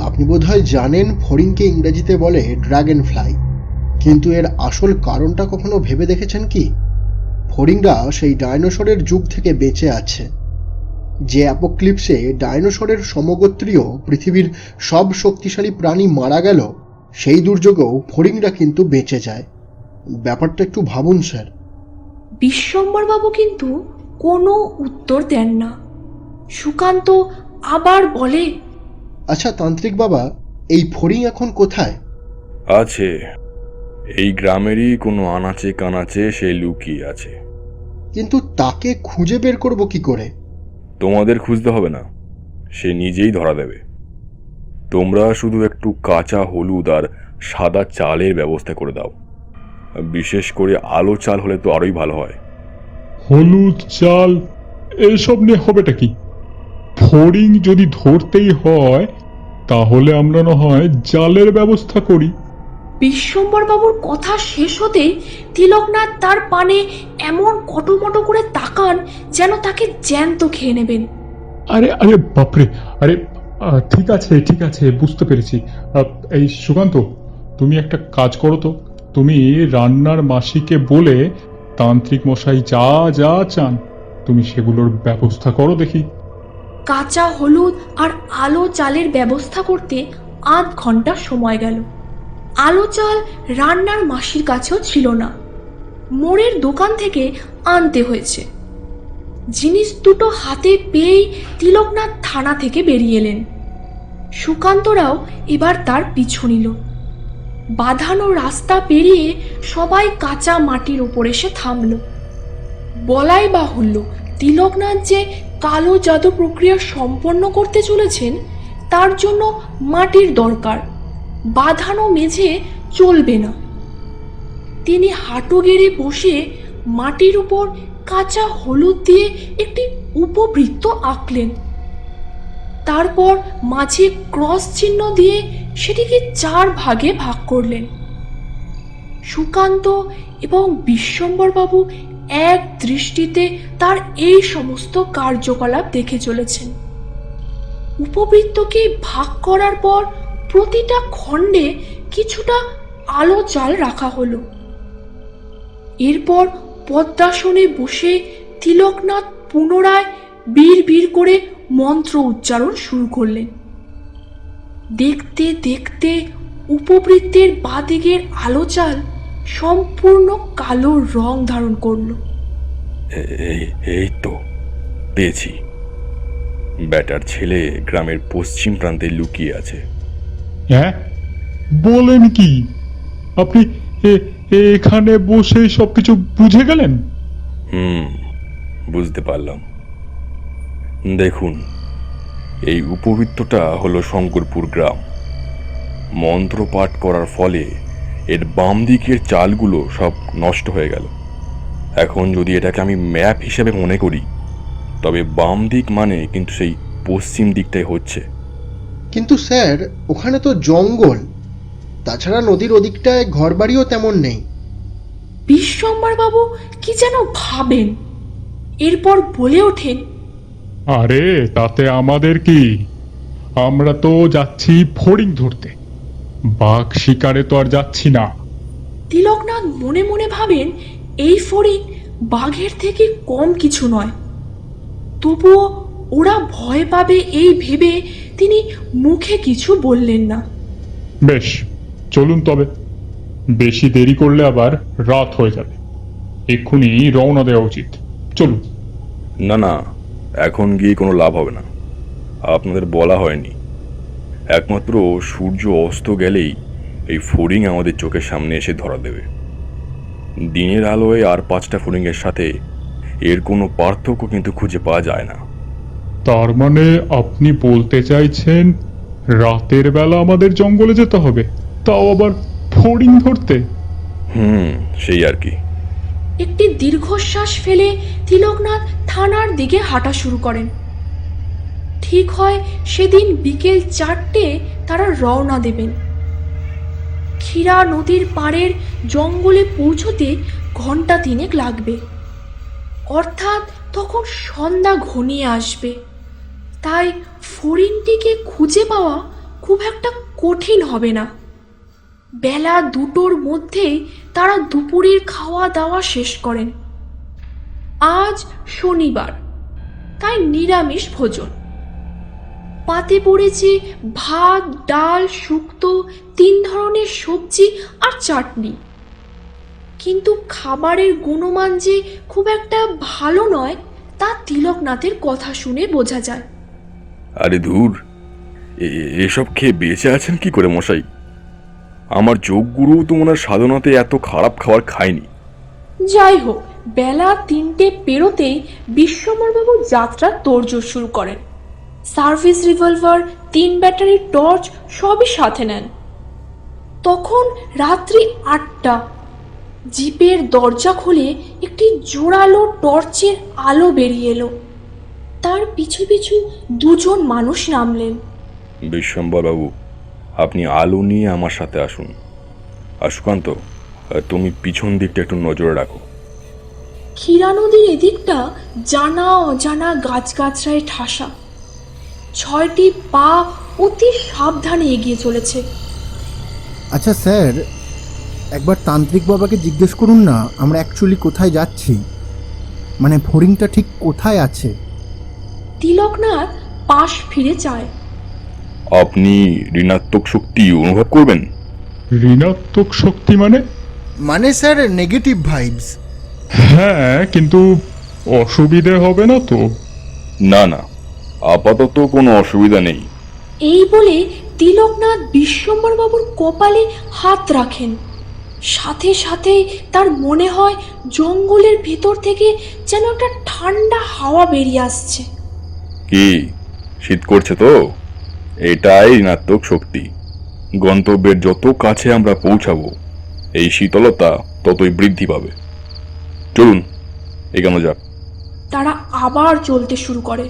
আপনি বোধহয় জানেন ফড়িংকে ইংরেজিতে বলে ড্রাগন ফ্লাই, কিন্তু এর আসল কারণটা কখনো ভেবে দেখেছেন কি? ফড়িংরা সেই ডাইনোসরের যুগ থেকে বেঁচে আছে। যে অ্যাপোক্লিপসে ডাইনোসরের সমগোত্রীয় পৃথিবীর সব শক্তিশালী প্রাণী মারা গেল, সেই দুর্যোগেও ফড়িংরা কিন্তু বেঁচে যায়। ব্যাপারটা একটু ভাবুন স্যার। বিশ্বম্বরবাবু কিন্তু কোনো উত্তর দেন না। সুকান্ত আবার বলে, আচ্ছা তান্ত্রিক বাবা, এই ফড়িং এখন কোথায়? আছে, এই গ্রামেরই কোনো আনাচে কানাচে সে লুকিয়ে আছে। কিন্তু তাকে খুঁজে বের করব কি করে? তোমাদের খুঁজতে হবে না, সে নিজেই ধরা দেবে। তোমরা শুধু একটু কাঁচা হলুদ আর সাদা চালের ব্যবস্থা করে দাও। বিশেষ করে আলো চাল হলে তো আরোই ভালো হয়। হলুদ, চাল, এসব নিয়ে হবেটা কি? ফড়িং যদি ধরতেই হয় তাহলে আমরা না হয় জালের ব্যবস্থা করি। বিশ্বম্বরবাবুর কথা শেষ হতেই তিলকনাথ তার পানে এমন কটমটো করে তাকান যেন তাকে জ্যান্ত খেয়ে নেবেন। আরে আরে বাপরে, আরে ঠিক আছে, বুঝতে পেরেছি। এই সুকান্ত, তুমি একটা কাজ করো তো। তুমি রান্নার মাসিকে বলে তান্ত্রিক মশাই যা যা চান তুমি সেগুলোর ব্যবস্থা করো দেখি। কাঁচা হলুদ আর আলো চালের ব্যবস্থা করতে ৮ ঘন্টা সময় গেল। আলো চাল রান্নার মাসির কাছেও ছিল না, মোড়ের দোকান থেকে আনতে হয়েছে। জিনিস দুটো হাতে পেয়েই তিলকনাথ থানা থেকে বেরিয়ে এলেন। সুকান্তরাও এবার তার পিছু নিল। বাঁধানো রাস্তা পেরিয়ে সবাই কাঁচা মাটির ওপর এসে থামল। বলাই বাহুল্য, তিলকনাথ যে কালো জাদু প্রক্রিয়া সম্পন্ন করতে চলেছেন তার জন্য মাটির দরকার, বাঁধানো মেঝে চলবে না। তিনি হাঁটু গেড়ে বসে মাটির উপর কাঁচা হলুদ দিয়ে একটি উপবৃত্ত আঁকলেন। তারপর মাঝে ক্রস চিহ্ন দিয়ে সেটিকে 4 ভাগে ভাগ করলেন। সুকান্ত এবং বিশ্বম্বরবাবু এক দৃষ্টিতে তার এই সমস্ত কার্যকলাপ দেখে চলেছেন। উপবৃত্তকে ভাগ করার পর প্রতিটা খণ্ডে কিছুটা আলো চাল রাখা হলো। এরপর পদ্মাসনে বসে তিলকনাথ পুনরায় বিড় করে মন্ত্র উচ্চারণ শুরু করলেন। দেখতে দেখতে উপবৃত্তের বাঁদিকের আলো চাল সম্পূর্ণ কালো রং ধারণ করল। এই তো পেয়েছি। ব্যাটার ছেলে গ্রামের পশ্চিম প্রান্তে লুকিয়ে আছে। হ্যাঁ, বলেন কি? আপনি এখানে বসে সবকিছু বুঝে গেলেন? বুঝতে পারলাম। দেখুন, এই উপবৃত্তটা হলো শঙ্করপুর গ্রাম। মন্ত্র পাঠ করার ফলে এর বাম দিকের চালগুলো সব নষ্ট হয়ে গেল। এখন যদি এটাকে আমি ম্যাপ হিসেবে মনে করি তবে বাম দিক মানে কিন্তু সেই পশ্চিম দিকটাই হচ্ছে। কিন্তু স্যার, ওখানে তো জঙ্গল, তাছাড়া নদীর ওদিকটায় ঘরবাড়িও তেমন নেই। বিশ্বম্বরবাবু কি যেন ভাবেন, এরপর বলে ওঠেন, আরে তাতে আমাদের কি? আমরা তো যাচ্ছি ফড়িং ধরতে, বাঘ শিকারে তো আর যাচ্ছি না। তিলকনাথ মনে মনে ভাবেন এই ফড়িং বাঘের থেকে কম কিছু নয়। তবুও ওরা ভয় পাবে এই ভেবে তিনি মুখে কিছু বললেন না। বেশ, চলুন তবে। বেশি দেরি করলে আবার রাত হয়ে যাবে। এক্ষুনি রওনা দেওয়া উচিত। চলুন। না, এখন গিয়ে কোনো লাভ হবে না। আপনাদের বলা হয়নি, একমাত্র সূর্য অস্ত গেলেই এই ফড়িং আমাদের চোখের সামনে এসে ধরা দেবে। দিনের আলোয় আর 5টা ফড়িংয়ের সাথে এর কোনো পার্থক্য কিন্তু খুঁজে পাওয়া যায় না। তার মানে আপনি বলতে চাইছেন রাতের বেলা আমাদের জঙ্গলে যেতে হবে, তাও আবার ফড়িং ধরতে? সেই আর কি। একটি দীর্ঘশ্বাস ফেলে তিলকনাথ থানার দিকে হাঁটা শুরু করেন। ঠিক হয় সেদিন বিকেল 4টে তারা রওনা দেবেন। ক্ষীরা নদীর পাড়ের জঙ্গলে পৌঁছতে ঘন্টা 3 লাগবে, অর্থাৎ তখন সন্ধ্যা ঘনিয়ে আসবে। তাই ফড়িংটিকে খুঁজে পাওয়া খুব একটা কঠিন হবে না। বেলা 2টোর মধ্যেই তারা দুপুরের খাওয়া দাওয়া শেষ করেন। আজ শনিবার, তাই নিরামিষ ভোজন। পাতে পড়েছে ভাত, ডাল, শুক্তো, 3 ধরনের সবজি আর চাটনি। কিন্তু খাবারের গুণমান যে খুব একটা ভালো নয় তা তিলকনাথের কথা শুনে বোঝা যায়। আরে ধুর, এসব খেয়ে বেঁচে আছেন কি করে মশাই? আমার যোগগুরু তো ওনার সাধনাতে এত খারাপ খাবার খায়নি। যাই হোক, বেলা 3টে পেরোতেই বিশ্বম্বরবাবু যাত্রার তোড়জোড় শুরু করেন। সার্ভিস রিভলভার, 3 ব্যাটারির টর্চ সবই সাথে নেন। তখন রাত্রি 8টা। জিপের দরজা খুলে একটি জোরালো টর্চের আলো বেরিয়ে এলো। তার পিছু পিছু 2 জন মানুষ নামলেন। বিশ্বম্বরবাবু, আপনি আলো নিয়ে আমার সাথে আসুন। আর সুকান্ত, তুমি পিছন দিকটা একটু নজরে রাখো। ক্ষীরা নদীর এদিকটা জানা অজানা গাছগাছড়ায় ঠাসা। 6টি পা অতি সাবধানে এগিয়ে চলেছে। আচ্ছা স্যার, একবার তান্ত্রিক বাবাকে জিজ্ঞেস করুন না আমরা অ্যাকচুয়ালি কোথায় যাচ্ছি, মানে ফড়িংটা ঠিক কোথায় আছে। তিলকনাথ পাশ ফিরে চায়। আপনি ঋণাত্মক শক্তি অনুভব করবেন। ঋণাত্মক শক্তি মানে? মানে স্যার নেগেটিভ ভাইবস। হ্যাঁ, কিন্তু অসুবিধে হবে না তো? না না, আপাতত কোনো অসুবিধা নেই। এই বলে তিলকনাথ বিশ্বম্বর বাবুর কপালে হাত রাখেন। সাথে সাথে তার মনে হয় জঙ্গলের ভেতর থেকে যেন একটা ঠান্ডা হাওয়া বেরিয়ে আসছে। কি শীত করছে তো? এটাই ঋণাত্মক শক্তি। গন্তব্যের যত কাছে আমরা পৌঁছাবো এই শীতলতা ততই বৃদ্ধি পাবে। চলুন এগোনো যাক। তারা আবার চলতে শুরু করে।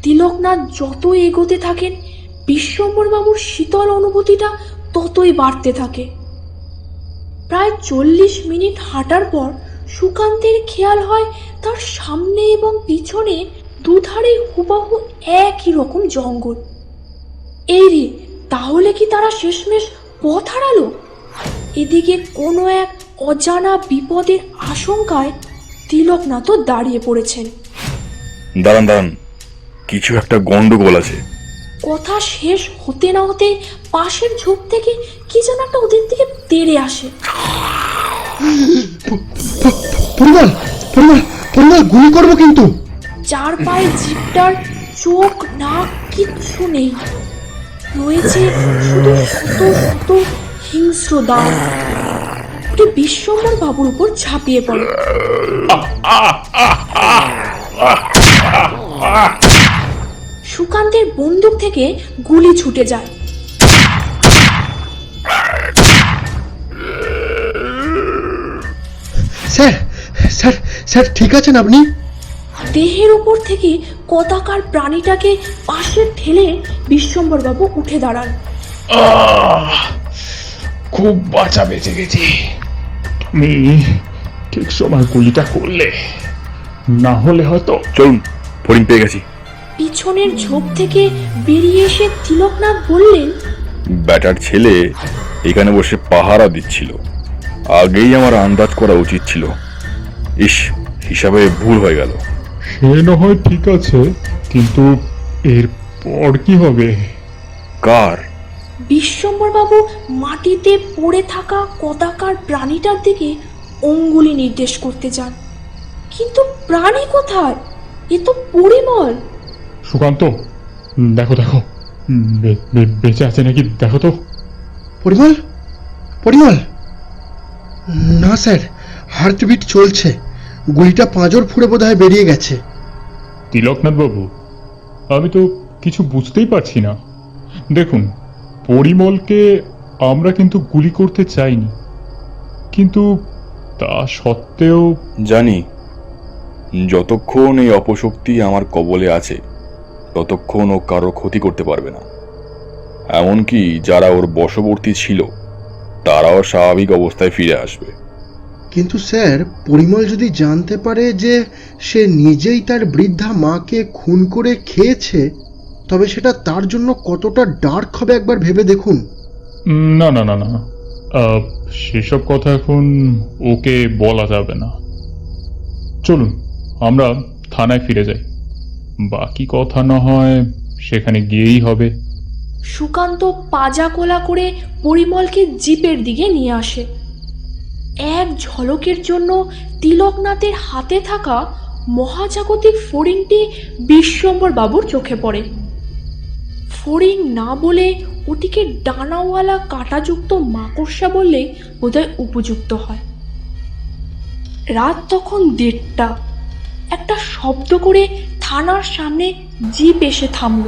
তিলকনাথ যত এগোতে থাকেন বিশ্বম্বর বাবুর শীতল অনুভূতিটা ততই বাড়তে থাকে। প্রায় 40 মিনিট হাঁটার পর সুকান্তের খেয়াল হয় তার সামনে এবং পিছনে দুধারে হুবহু একই রকম জঙ্গল। এই রে, তাহলে কি তারা শেষমেশ পথ হারালো? এদিকে কোনো এক অজানা বিপদের আশঙ্কায় তিলকনাথও দাঁড়িয়ে পড়েছেন। দাঁড়ান দাঁড়ান, কিছু একটা গন্ডগোল আছে। কথা শেষ হতে না হতে পাশের ঝোপ থেকে কি যেন একটা ওদের দিকে তেড়ে আসে। পরিমল, পরিমল, পরিমল, গুলি করবো কিন্তু। চার পায়ে জিপটার চোখ নাক কিচ্ছু নেই, রয়েছে শুধু শত শত হিংস্র দাঁত। ওটি বিশ্বম্বর বাবুর উপর ঝাঁপিয়ে পড়ে। সুকান্তের বন্দুক থেকে গুলি ছুটে যায়। স্যার, স্যার, স্যার ঠিক আছেন আপনি? দেহের উপর থেকে কতাকার প্রাণীটাকে পাশে ঠেলে বিশ্বম্বর বাবু উঠে দাঁড়ান। খুব বাঁচা বেঁচে গেছি। তুমি ঠিক সময় গুলিটা করলে, না হলে হয়তো। চলুন, ফড়িং পেয়ে গেছি। পিছনের ঝোপ থেকে বেরিয়ে এসে তিলকনাথ বললেন, ব্যাটার ছেলে এখানে বসে পাহারা দিচ্ছিল। আগেই আমার আন্দাজ করা উচিত ছিল। ইস, হিসাবে ভুল হয়ে গেল। সে না হয় ঠিক আছে, কিন্তু এরপর কি হবে? কার? বিশ্বম্বর বাবু মাটিতে পড়ে থাকা কতাকার প্রাণীটার দিকে অঙ্গুলি নির্দেশ করতে যান। কিন্তু প্রাণী কোথায়? এ তো পরিমল। সুকান্ত, দেখো দেখো, বেঁচে আছে নাকি দেখো তো। পরিমল, পরিমল, না স্যার, হার্টবিট চলছে। গুলিটা পাঁজর ফুঁড়ে বোধহয় বেরিয়ে গেছে। তিলকনাথ বাবু, আমি তো কিছু বুঝতেই পারছি না। দেখুন, পরিমলকে আমরা কিন্তু গুলি করতে চাইনি, কিন্তু তা সত্ত্বেও। জানি, যতক্ষণ এই অপশক্তি আমার কবলে আছে ততক্ষণ ও কারো ক্ষতি করতে পারবে না। এমনকি যারা ওর বশবর্তী ছিল তারাও স্বাভাবিক অবস্থায় ফিরে আসবে। কিন্তু স্যার, পরিমল যদি জানতে পারে যে সে নিজেই তার বৃদ্ধা মাকে খুন করে খেয়েছে, তবে সেটা তার জন্য কতটা ডার্ক হবে একবার ভেবে দেখুন। না না না না, সেসব কথা এখন ওকে বলা যাবে না। চলুন আমরা থানায় ফিরে যাই, বাকি কথা না হয় সেখানে গিয়েই হবে। সুকান্ত পাজা কোলা করে পরিমলকে জিপের দিকে নিয়ে আসে। এক ঝলকের জন্য তিলকনাথের হাতে থাকা মহাজাগতিক ফড়িংটি বিশ্বম্বর বাবুর চোখে পড়ে। ফড়িং না বলে ওটিকে ডানাওয়ালা কাঁটাযুক্ত মাকড়সা বললে বোধহয় উপযুক্ত হয়। রাত তখন 1:30। একটা শব্দ করে থানার সামনে জিপ এসে থামল।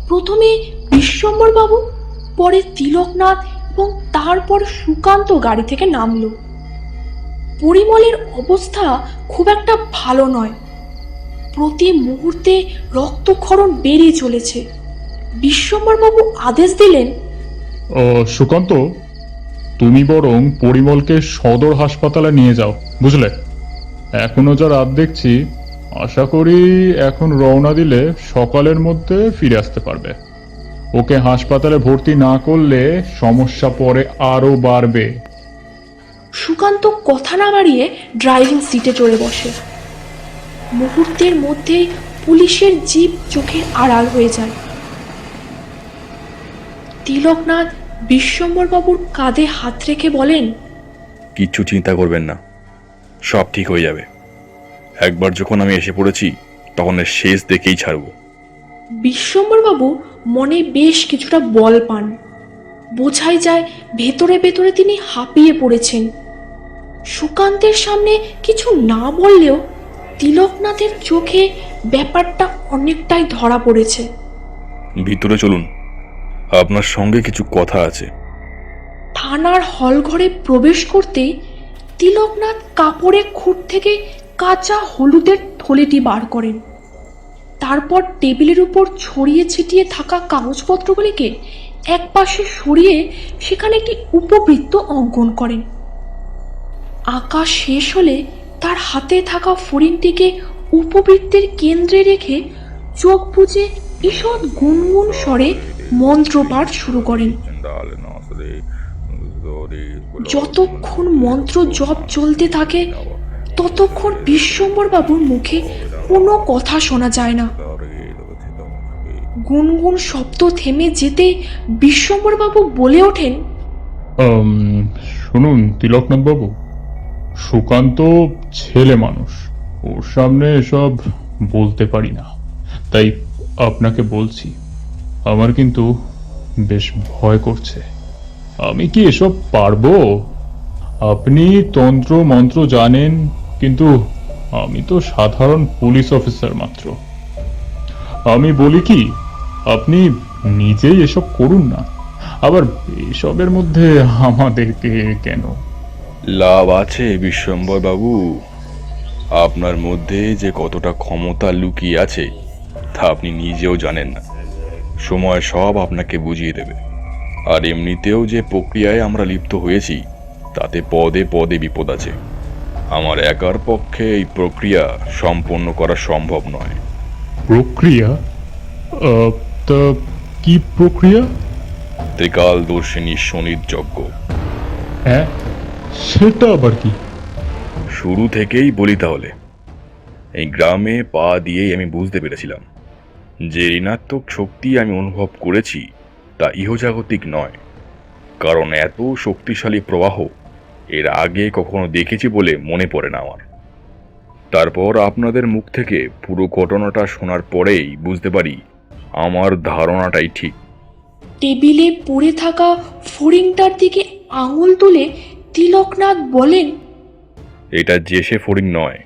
প্রথমে বিশ্বম্বর বাবু, পরে তিলকনাথ এবং তারপর সুকান্ত গাড়ি থেকে নামলো। পরিমলের অবস্থা খুব একটা ভালো নয়। প্রতি মুহূর্তে রক্তক্ষরণ বেড়ে চলেছে। বিশ্বম্বর বাবু আদেশ দিলেন, সুকান্ত, তুমি বরং পরিমলকে সদর হাসপাতালে নিয়ে যাও, বুঝলে? এখনো যা রাত দেখছি আশা করি এখন রওনা দিলে সকালের মধ্যে ফিরে আসতে পারবে। ওকে হাসপাতালে ভর্তি না করলে সমস্যা পরে আরো বাড়বে। সুকান্ত কথা না বাড়িয়ে ড্রাইভিং সিটে চড়ে বসে। মুহূর্তের মধ্যেই পুলিশের জিপ চোখের আড়াল হয়ে যায়। তিলকনাথ বিশ্বম্বরবাবুর কাঁধে হাত রেখে বলেন, কিচ্ছু চিন্তা করবেন না, সব ঠিক হয়ে যাবে। একবার যখন আমি এসে পড়েছি তখন এর শেষ দেখেই ছাড়ব। বিশ্বম্বরবাবু মনে বেশ কিছুটা বল পান। বোঝাই যায় ভেতরে ভেতরে তিনি হাঁপিয়ে পড়েছেন। সুকান্তের সামনে কিছু না বললেও তিলকনাথের চোখে ব্যাপারটা অনেকটাই ধরা পড়েছে। ভিতরে চলুন, আপনার সঙ্গে কিছু কথা আছে। থানার হলঘরে প্রবেশ করতেই তিলকনাথ কাপড়ের খুঁট থেকে কাঁচা হলুদের থলেটি বার করেন। তারপর টেবিলের উপর ছড়িয়ে ছিটিয়ে থাকা কাগজপত্রগুলিকে একপাশে সরিয়ে সেখানে একটি উপবৃত্ত অঙ্কন করেন। আঁকা শেষ হলে তার হাতে থাকা ফড়িংটিকে উপবৃত্তের কেন্দ্রে রেখে চোখ বুজে ঈষৎ গুনগুন স্বরে মন্ত্রপাঠ শুরু করেন। যতক্ষণ মন্ত্র জপ চলতে থাকে ততক্ষণ বিশ্বম্বরবাবুর মুখে কোনো কথা শোনা যায় না। গুনগুন শব্দ থেমে যেতে বিশ্বম্বরবাবু বলে ওঠেন, শুনুন তিলকনাথ বাবু, সুকান্ত ছেলে মানুষ, ওর সামনে এসব বলতে পারি না, তাই আপনাকে বলছি। আমার কিন্তু বেশ ভয় করছে। আমি কি এসব পারবো? আপনি তন্ত্র মন্ত্র জানেন, কিন্তু আমি তো সাধারণ পুলিশ অফিসার মাত্র। আমি বলি কি, আপনি নিজেই এসব করুন না, আবার এসবের মধ্যে আমাদেরকে কেন? লাভ আছে বিশ্বম্বর বাবু, আপনার মধ্যে যে কতটা ক্ষমতা লুকিয়ে আছে তা আপনি নিজেও জানেন না। সময় সব আপনাকে বুঝিয়ে দেবে। আর এমনিতেও যে প্রক্রিয়ায় আমরা লিপ্ত হয়েছি তাতে পদে পদে বিপদ আছে। আমার একার পক্ষে এই প্রক্রিয়া সম্পন্ন করা সম্ভব নয়। প্রক্রিয়া? তা কি প্রক্রিয়া? ত্রিকালদর্শিনী শনির যজ্ঞ। হ্যাঁ, সেটা আবার কি? শুরু থেকেই বলি তাহলে। এই গ্রামে পা দিয়েই আমি বুঝতে পেরেছিলাম যে ঋণাত্মক শক্তি আমি অনুভব করেছি তা ইহজাগতিক নয়। কারণ এত শক্তিশালী প্রবাহ এর আগে কখনো দেখেছি বলে মনে পড়ে না আমার। তারপর আপনাদের মুখ থেকে পুরো ঘটনাটা শোনার পরেই বুঝতে পারি আমার ধারণাটাই ঠিক। টেবিলে পড়ে থাকা ফড়িংটার দিকে আঙুল তুলে তিলকনাথ বলেন, এটা যে সে ফড়িং নয়।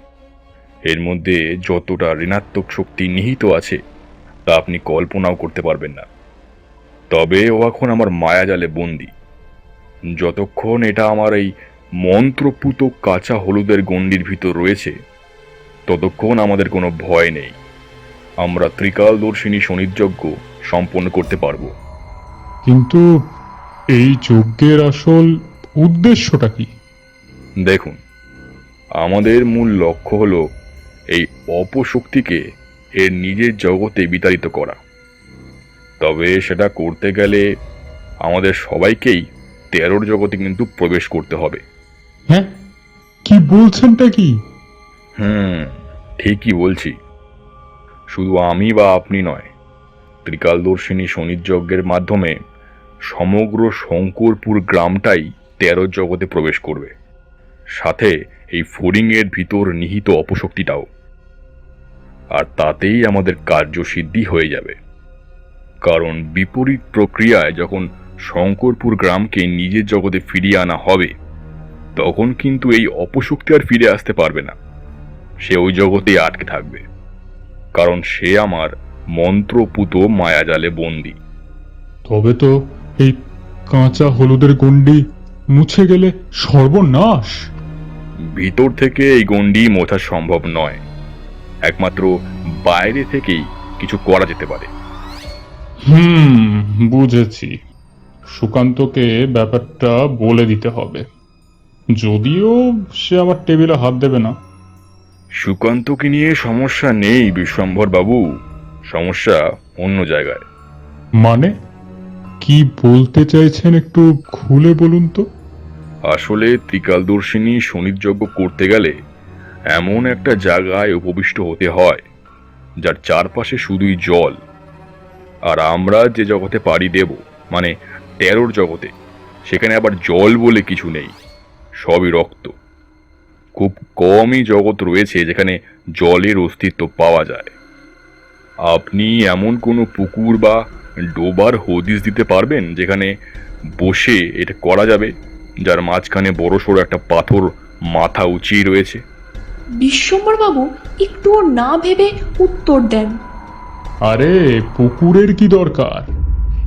এর মধ্যে যতটা ঋণাত্মক শক্তি নিহিত আছে তা আপনি কল্পনাও করতে পারবেন না। তবে ও এখন আমার মায়াজালে বন্দি। যতক্ষণ এটা আমার এই মন্ত্রপুত কাঁচা হলুদের গণ্ডির ভিতর রয়েছে ততক্ষণ আমাদের কোনো ভয় নেই। আমরা ত্রিকালদর্শিনী শনিযজ্ঞ সম্পন্ন করতে পারবো। কিন্তু এই যজ্ঞের আসল উদ্দেশ্যটা কি? দেখুন, আমাদের মূল লক্ষ্য হলো এই অপশক্তিকে এর নিজের জগতে বিতাড়িত করা। তবে সেটা করতে গেলে আমাদের সবাইকেই 13 জগতে কিন্তু প্রবেশ করতে হবে। হ্যাঁ, কি বলছেনটা কি? ঠিকই বলছি। শুধু আমি বা আপনি নয়, ত্রিকালদর্শিনী শনিযজ্ঞের মাধ্যমে সমগ্র শঙ্করপুর গ্রামটাই 13 জগতে প্রবেশ করবে, সাথে এই ফড়িংয়ের ভিতর নিহিত অপশক্তিটাও। আর তাতেই আমাদের কার্যসিদ্ধি হয়ে যাবে। কারণ বিপরীত প্রক্রিয়ায় যখন শঙ্করপুর গ্রামকে নিজের জগতে ফিরিয়ে আনা হবে তখন কিন্তু এই অপশক্তি আর ফিরে আসতে পারবে না। সে ওই জগতেই আটকে থাকবে, কারণ সে আমার মন্ত্রপুত মায়াজালে বন্দী। তবে তো এই কাঁচা হলুদের গণ্ডি মুছে গেলে সর্বনাশ। ভিতর থেকে এই গণ্ডি মোছা সম্ভব নয়, একমাত্র বাইরে থেকেই কিছু করা যেতে পারে। বুঝেছি। সুকান্তকে ব্যাপারটা বলে দিতে হবে, যদিও সে আমার টেবিলে হাত দেবে না। সুকান্তকে নিয়ে সমস্যা নেই বিশ্বম্ভর বাবু, সমস্যা অন্য জায়গায়। মানে কি বলতে চাইছেন একটু খুলে বলুন তো। আসলে ত্রিকালদর্শিনী শনির যজ্ঞ করতে গেলে এমন একটা জায়গায় উপবিষ্ট হতে হয় যার চারপাশে শুধুই জল। আর আমরা যে জগতে পাড়ি দেব, মানে টেরোর জগতে, সেখানে আবার জল বলে কিছু নেই, সবই রক্ত। খুব কমই জগৎ রয়েছে যেখানে জলের অস্তিত্ব পাওয়া যায়। আপনি এমন কোনো পুকুর বা ডোবার হদিস দিতে পারবেন যেখানে বসে এটা করা যাবে, যার মাঝখানে বড়সড় একটা পাথর মাথা উঁচিয়ে রয়েছে? বিশ্বম্বরবাবু একটুও না ভেবে উত্তর দেন। আরে পুকুরের কি দরকার,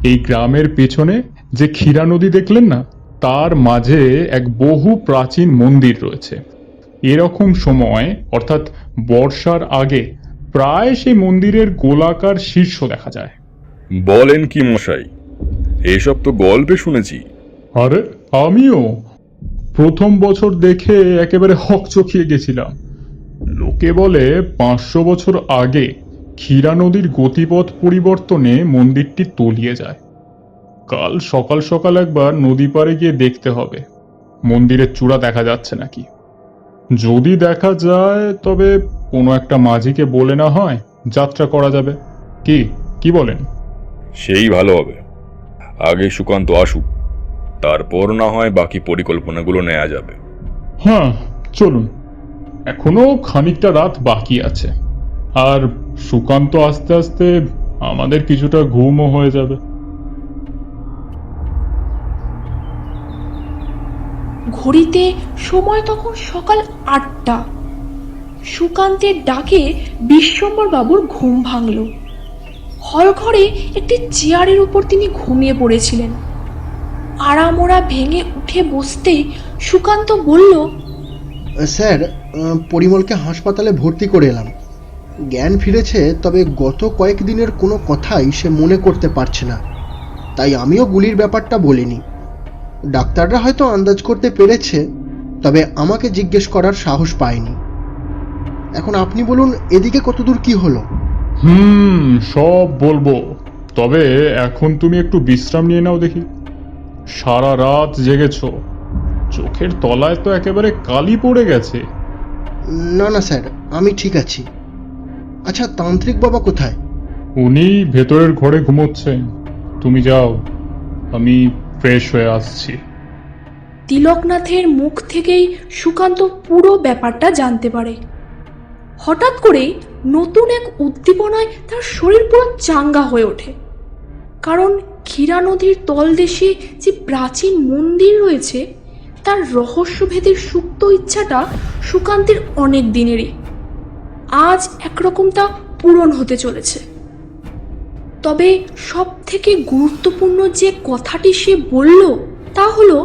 এই গ্রামের পেছনে যে ক্ষীরা নদী দেখলেন না, তার মাঝে এক বহু প্রাচীন মন্দির রয়েছে। এরকম সময় অর্থাৎ বর্ষার আগে প্রায় সেই মন্দিরের গোলাকার শীর্ষ দেখা যায়। বলেন কি মশাই, এসব তো গল্পে শুনেছি। আরে আমিও প্রথম বছর দেখে একেবারে হকচকিয়ে গেছিলাম। লোকে বলে 500 বছর আগে ক্ষীরা নদীর গতিপথ পরিবর্তনে মন্দিরটি তলিয়ে যায়। কাল সকাল সকাল একবার নদী পাড়ে গিয়ে দেখতে হবে মন্দিরের চূড়া দেখা যাচ্ছে নাকি। যদি দেখা যায় তবে কোনো একটা মাঝিকে বলে না হয় যাত্রা করা যাবে। কি কি বলেন? সেই ভালো হবে। আগে সুকান্ত আসুক, তারপর না হয় বাকি পরিকল্পনাগুলো নেওয়া যাবে। হ্যাঁ চলুন, এখনো খানিকটা রাত বাকি আছে, আর সুকান্ত আস্তে আস্তে আমাদের কিছুটা ঘুমও হয়ে যাবে। ঘড়িতে সময় তখন সকাল 8টা। সুকান্তের ডাকে বিশ্বম্বরবাবুর ঘুম ভাঙল। হলঘরে একটি চেয়ারের উপর তিনি ঘুমিয়ে পড়েছিলেন। আড়ামোড়া ভেঙে উঠে বসতেই সুকান্ত বলল, স্যার, পরিমলকে হাসপাতালে ভর্তি করে এলাম। জ্ঞান ফিরেছে, তবে গত কয়েকদিনের কোনো কথাই সে মনে করতে পারছে না। তাই আমিও গুলির ব্যাপারটা বলিনি। ডাক্তাররা হয়তো আন্দাজ করতে পেরেছে, তবে আমাকে জিজ্ঞেস করার সাহস পায়নি। এখন আপনি বলুন, এদিকে কতদূর কি হলো? সব বলবো, তবে এখন তুমি একটু বিশ্রাম নিয়ে নাও দেখি। সারা রাত জেগেছ, চোখের তলায় তো একেবারে কালি পড়ে গেছে। না না স্যার, আমি ঠিক আছি। আচ্ছা, তান্ত্রিক বাবা কোথায়? উনি ভেতরের ঘরে ঘুমোচ্ছেন, তুমি যাও, আমি ফ্রেশ হয়ে আসছি। তিলকনাথের মুখ থেকেই সুকান্ত পুরো ব্যাপারটা জানতে পারে। হঠাৎ করেই নতুন এক উদ্দীপনায় তার শরীর পুরো চাঙ্গা হয়ে ওঠে। কারণ ক্ষীরা নদীর তলদেশে যে প্রাচীন মন্দির রয়েছে, তার রহস্যভেদের সুপ্ত ইচ্ছাটা সুকান্তের অনেক দিনেরই। আজ একরকম তা পূরণ হতে চলেছে। তবে সব থেকে গুরুত্বপূর্ণ যে কথাটি সে বলল তা হলো,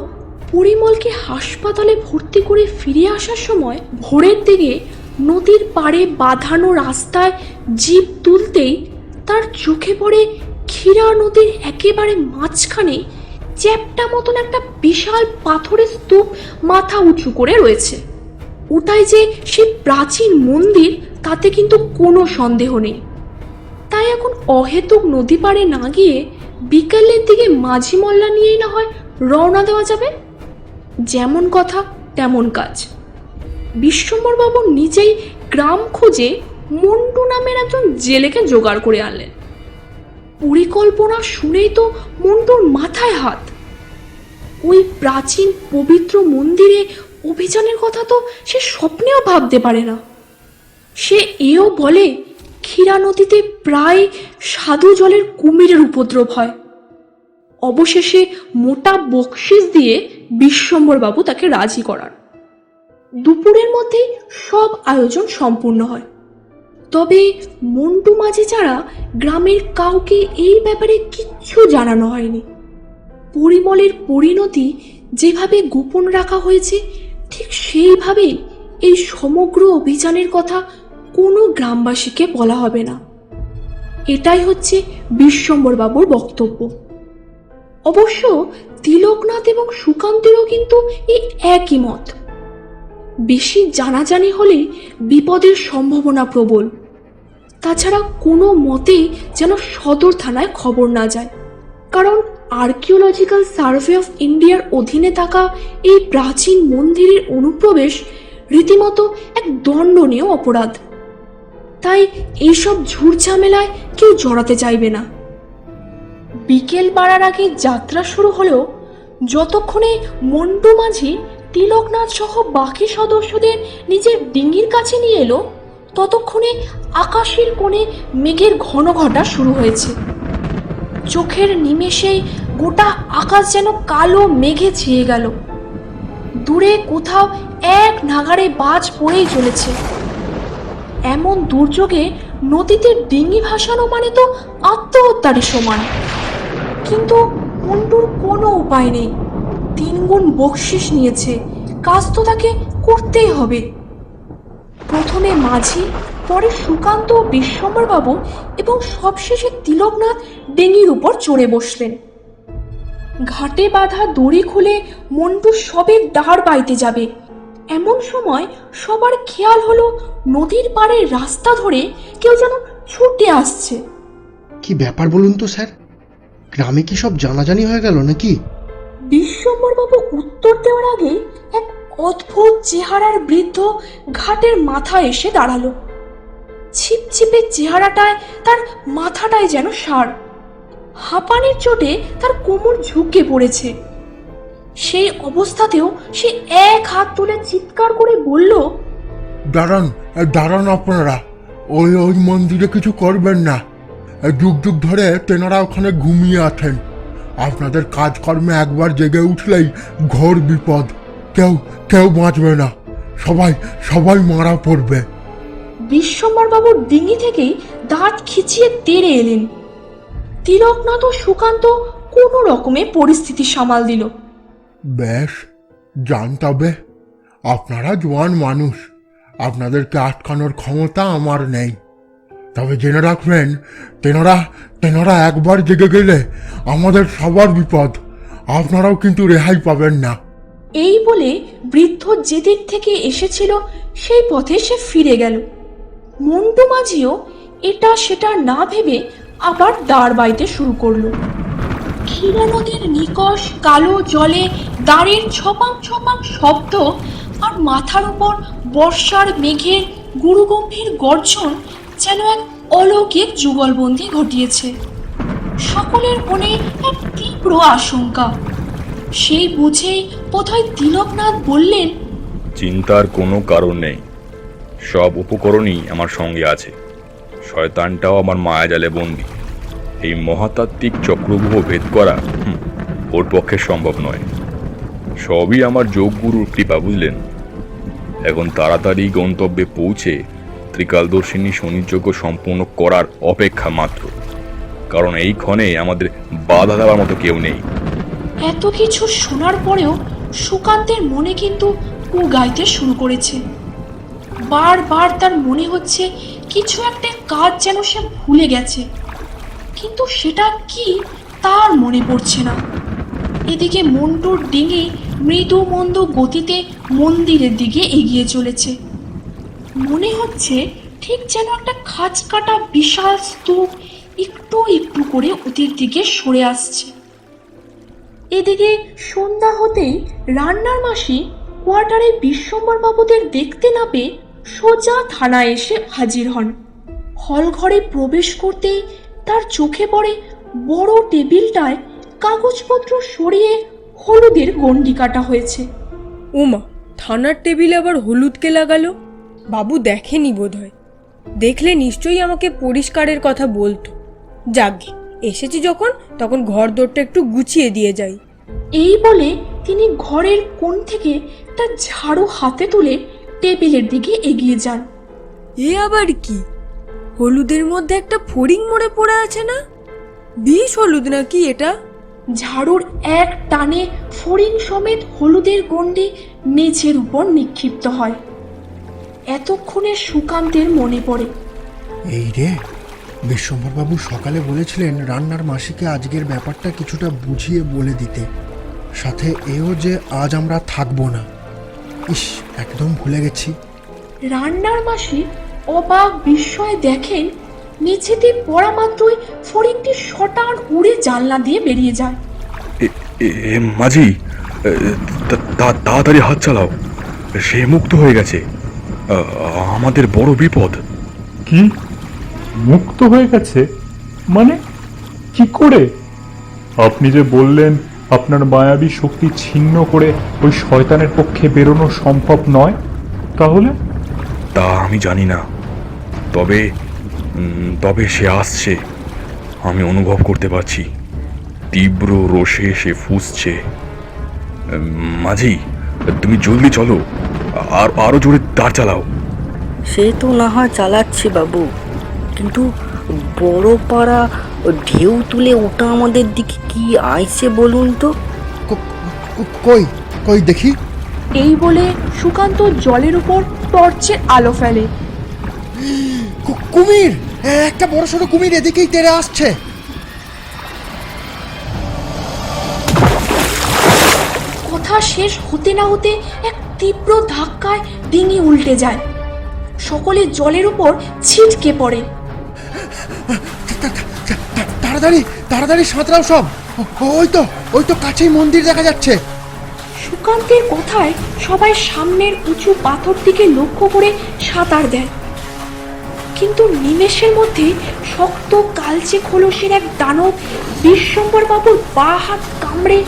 পরিমলকে হাসপাতালে ভর্তি করে ফিরে আসার সময় ভোরের দিকে নদীর পাড়ে বাঁধানো রাস্তায় জিপ তুলতেই তার চোখে পড়ে ক্ষীরা নদীর একেবারে মাঝখানে চ্যাপ্টা মতন একটা বিশাল পাথরের স্তূপ মাথা উঁচু করে রয়েছে। ওটাই যে সেই প্রাচীন মন্দির তাতে কিন্তু কোনো সন্দেহ নেই। তাই এখন অহেতুক নদী পাড়ে না গিয়ে বিকেলের দিকে মাঝি মল্লা নিয়েই না হয় রওনা দেওয়া যাবে। যেমন কথা তেমন কাজ। বিশ্বম্বরবাবু নিজেই গ্রাম খুঁজে মন্টু নামের একজন জেলেকে জোগাড় করে আনলেন। পরিকল্পনা শুনেই তো মন্টুর মাথায় হাত। ওই প্রাচীন পবিত্র মন্দিরে অভিযানের কথা তো সে স্বপ্নেও ভাবতে পারে না। সে এও বলে, ক্ষীরা নদীতে প্রায় সাধু জলের কুমিরের উপদ্রব হয়। অবশেষে মোটা বকশিস দিয়ে বিশ্বম্বরবাবু তাকে রাজি করান। দুপুরের মধ্যেই সব আয়োজন সম্পূর্ণ হয়। তবে মন্টু মাঝি ছাড়া গ্রামের কাউকে এই ব্যাপারে কিচ্ছু জানানো হয়নি। পরিমলের পরিণতি যেভাবে গোপন রাখা হয়েছে, ঠিক সেইভাবেই এই সমগ্র অভিযানের কথা কোনো গ্রামবাসীকে বলা হবে না। এটাই হচ্ছে বিশ্বম্বরবাবুর বক্তব্য। অবশ্য তিলকনাথ এবং সুকান্তেরও কিন্তু এই একই মত। বেশি জানাজানি হলে বিপদের সম্ভাবনা প্রবল। তাছাড়া কোনো মতেই যেন সদর থানায় খবর না যায়, কারণ আর্কিওলজিক্যাল সার্ভে অফ ইন্ডিয়ার অধীনে থাকা এই প্রাচীন মন্দিরের অনুপ্রবেশ রীতিমতো এক দণ্ডনীয় অপরাধ। তাই এইসব ঝুটঝামেলায় কেউ জড়াতে চাইবে না। বিকেল বাড়ার আগে যাত্রা শুরু হলেও যতক্ষণে মন্টু মাঝি তিলকনাথ সহ বাকি সদস্যদের নিজের ডিঙির কাছে নিয়ে এলো, ততক্ষণে আকাশের কোণে মেঘের ঘন ঘটা শুরু হয়েছে। চোখের নিমেষেই গোটা আকাশ যেন কালো মেঘে ছেয়ে গেল। দূরে কোথাও এক নাগাড়ে বাজ পড়েই চলেছে। এমন দুর্যোগে নদীতে ডিঙি ভাসানো মানে তো আত্মহত্যারই সমান। কিন্তু মন্টুর কোনো উপায় নেই। 3 গুণ বকশিস নিয়েছে, কাজ তো তাকে করতেই হবে। প্রথমে মাঝি, পরে সুকান্ত, বিশ্বম্বরবাবু এবং সবশেষে তিলকনাথ ডিঙির উপর চড়ে বসলেন। ঘাটে বাঁধা দড়ি খুলে মন্টু সবে দাঁড় বাইতে যাবে, এমন সময় সবার খেয়াল হলো নদীর পাড়ে রাস্তা ধরে কেউ যেন ছুটে আসছে। কি ব্যাপার বলুন তো স্যার, গ্রামে কি সব জানাজানি হয়ে গেল নাকি? বিশ্বম্বরবাবু উত্তর দেওয়ার আগে এক অদ্ভুত চেহারার বৃদ্ধ ঘাটের মাথায় এসে দাঁড়ালো। ছিপছিপে চেহারাটায় তার মাথাটায় যেন ষাঁড়। হাঁপানির চোটে তার কোমর ঝুঁকে পড়েছে। সেই অবস্থাতেও সে এক হাত তুলে চিৎকার করে বলল, দাঁড়ান দাঁড়ান আপনারা, ওই ওই মন্দিরে কিছু করবেন না। যুগ যুগ ধরে তেনারা ওখানে ঘুমিয়ে আছেন। আপনাদের কাজকর্মে একবার জেগে উঠলেই ঘোর বিপদ। কেউ কেউ বাঁচবে না, সবাই সবাই মারা পড়বে। বিশ্বম্বরবাবুর ডিঙি থেকেই দাঁত খিচিয়ে তেড়ে এলেন। তিলকনাথ ও সুকান্ত কোনো রকমে পরিস্থিতি সামাল দিল। বেশ, যান তবে। আপনারা জোয়ান মানুষ, আপনাদেরকে আটকানোর ক্ষমতা আমার নেই। তবে জেনে রাখবেন, তেনারা একবার জেগে গেলে আমাদের সবার বিপদ। আপনারাও কিন্তু রেহাই পাবেন না। এই বলে বৃদ্ধ যেদিক থেকে এসেছিল সেই পথে সে ফিরে গেল। মন্টু মাঝিও এটা সেটা না ভেবে আবার দাঁড় বাইতে শুরু করলো। ক্ষীরা নদীর নিকষ কালো জলে দাঁড়ের ছপাং ছপাং শব্দ আর মাথার উপর বর্ষার মেঘের গুরুগম্ভীর গর্জন যেন এক অলৌকিক যুগলবন্দি ঘটিয়েছে। সকলের মনে এক তীব্র আশঙ্কা। সেই বুঝেই বোধহয় তিলকনাথ বললেন, চিন্তার কোনো কারণ নেই, সব উপকরণই আমার সঙ্গে আছে। শয়তানটাও আমার মায়াজালে বন্দী। এই মহাতাত্ত্বিক চক্রব্যূহ ভেদ করা ওর পক্ষে সম্ভব নয়। সবই আমার যোগগুরুর কৃপা, বুঝলেন। এখন তাড়াতাড়ি গন্তব্যে পৌঁছে ত্রিকালদর্শিনী শনিযজ্ঞ সম্পূর্ণ করার অপেক্ষা মাত্র, কারণ এই ক্ষণে আমাদের বাধা দেওয়ার মতো কেউ নেই। এত কিছু শোনার পরেও সুকান্তের মনে কিন্তু কু গাইতে শুরু করেছে। বারবার তার মনে হচ্ছে কিছু একটা কাজ যেন সে ভুলে গেছে, কিন্তু সেটা কি তার মনে পড়ছে না। এদিকে মন্টুর ডিঙি মৃদু মন্দ গতিতে মন্দিরের দিকে এগিয়ে চলেছে। মনে হচ্ছে ঠিক যেন একটা খাঁজ কাটা বিশাল স্তূপ একটু একটু করে ওদের দিকে সরে আসছে। এদিকে সন্ধ্যা হতেই রান্নার মাসি কোয়ার্টারে বিশ্বম্বরবাবুদের দেখতে না পেয়ে সোজা থানায় এসে হাজির হন। হল ঘরে প্রবেশ করতেই তার চোখে পড়ে বড় টেবিলটায় কাগজপত্র সরিয়ে হলুদের গণ্ডি কাটা হয়েছে। উমা, থানার টেবিলে আবার হলুদ কে লাগালো? বাবু দেখেনি বোধহয়, দেখলে নিশ্চয়ই আমাকে পরিষ্কারের কথা বলতো। যাগে, এসেছি যখন তখন ঘর দোরটা একটু গুছিয়ে দিয়ে যাই। এই বলে তিনি ঘরের কোণ থেকে তার ঝাড়ু হাতে তুলে টেবিলের দিকে এগিয়ে যান। এ আবার কি? হলুদের মধ্যে একটা ফড়িং মরে পড়ে আছে না? বিষ হলুদ নাকি এটা? ঝাড়ুর এক টানে ফড়িং সমেত হলুদের গণ্ডি মেঝের উপর নিক্ষিপ্ত হয়। এতক্ষণে সুকান্তের মনে পড়ে, এই রে, বিশ্বম্বরবাবু সকালে বলেছিলেন রান্নার মাসিকে আজকের ব্যাপারটা কিছুটা বুঝিয়ে বলে দিতে, সাথে এও যে আজ আমরা থাকবো না। ইস, একদম ভুলে গেছি। রান্নার মাসি অবাক বিস্ময়ে দেখেন নিচেতে পড়া মাত্রই ফড়িংটি শটান উড়ে জানলা দিয়ে বেরিয়ে যায়। মাঝি, তাড়াতাড়ি হাত চালাও, সে মুক্ত হয়ে গেছে। আমাদের বড় বিপদ। কি, মুক্ত হয়ে গেছে? মানে কি করে? আপনি যে বললেন আপনার মায়াবী শক্তি ছিন্ন করে ওই শয়তানের পক্ষে বেরোনো সম্ভব নয়, তাহলে? তা আমি জানি না, তবে তবে সে আসছে। আমি অনুভব করতে পারছি, তীব্র রোষে সে ফুঁসছে। মাঝি, তুমি জলদি চলো, আর আরো জোরে দাঁড় চালাও। সে তো না হয় চালাচ্ছি বাবু, কিন্তু বড় পাড়া ঢেউ তুলে ওটা আমাদের দিকে কি আইছে বলুন তো? কই কই দেখি। এই বলে সুকান্ত জলের উপর টর্চের আলো ফেলে। কুমির! একটা বড়সড় কুমির এদিকেই তেড়ে আসছে। কথা শেষ হতে না হতে এক তীব্র ধাক্কায় ডিঙি উল্টে যায়। সকলে জলের উপর ছিটকে পড়ে। তাড়াতাড়ি তাড়াতাড়ি সাঁতরাও সব। ওই তো কাছেই মন্দির দেখা যাচ্ছে। সুকান্তের কথায় সবাই সামনের উঁচু পাথর দিকে লক্ষ্য করে সাঁতার দেয়, কিন্তু নিমেষের মধ্যে শক্ত কালচে খোলসের এক দানব বিশ্বম্বর বাবুর বা হাত কামড়ে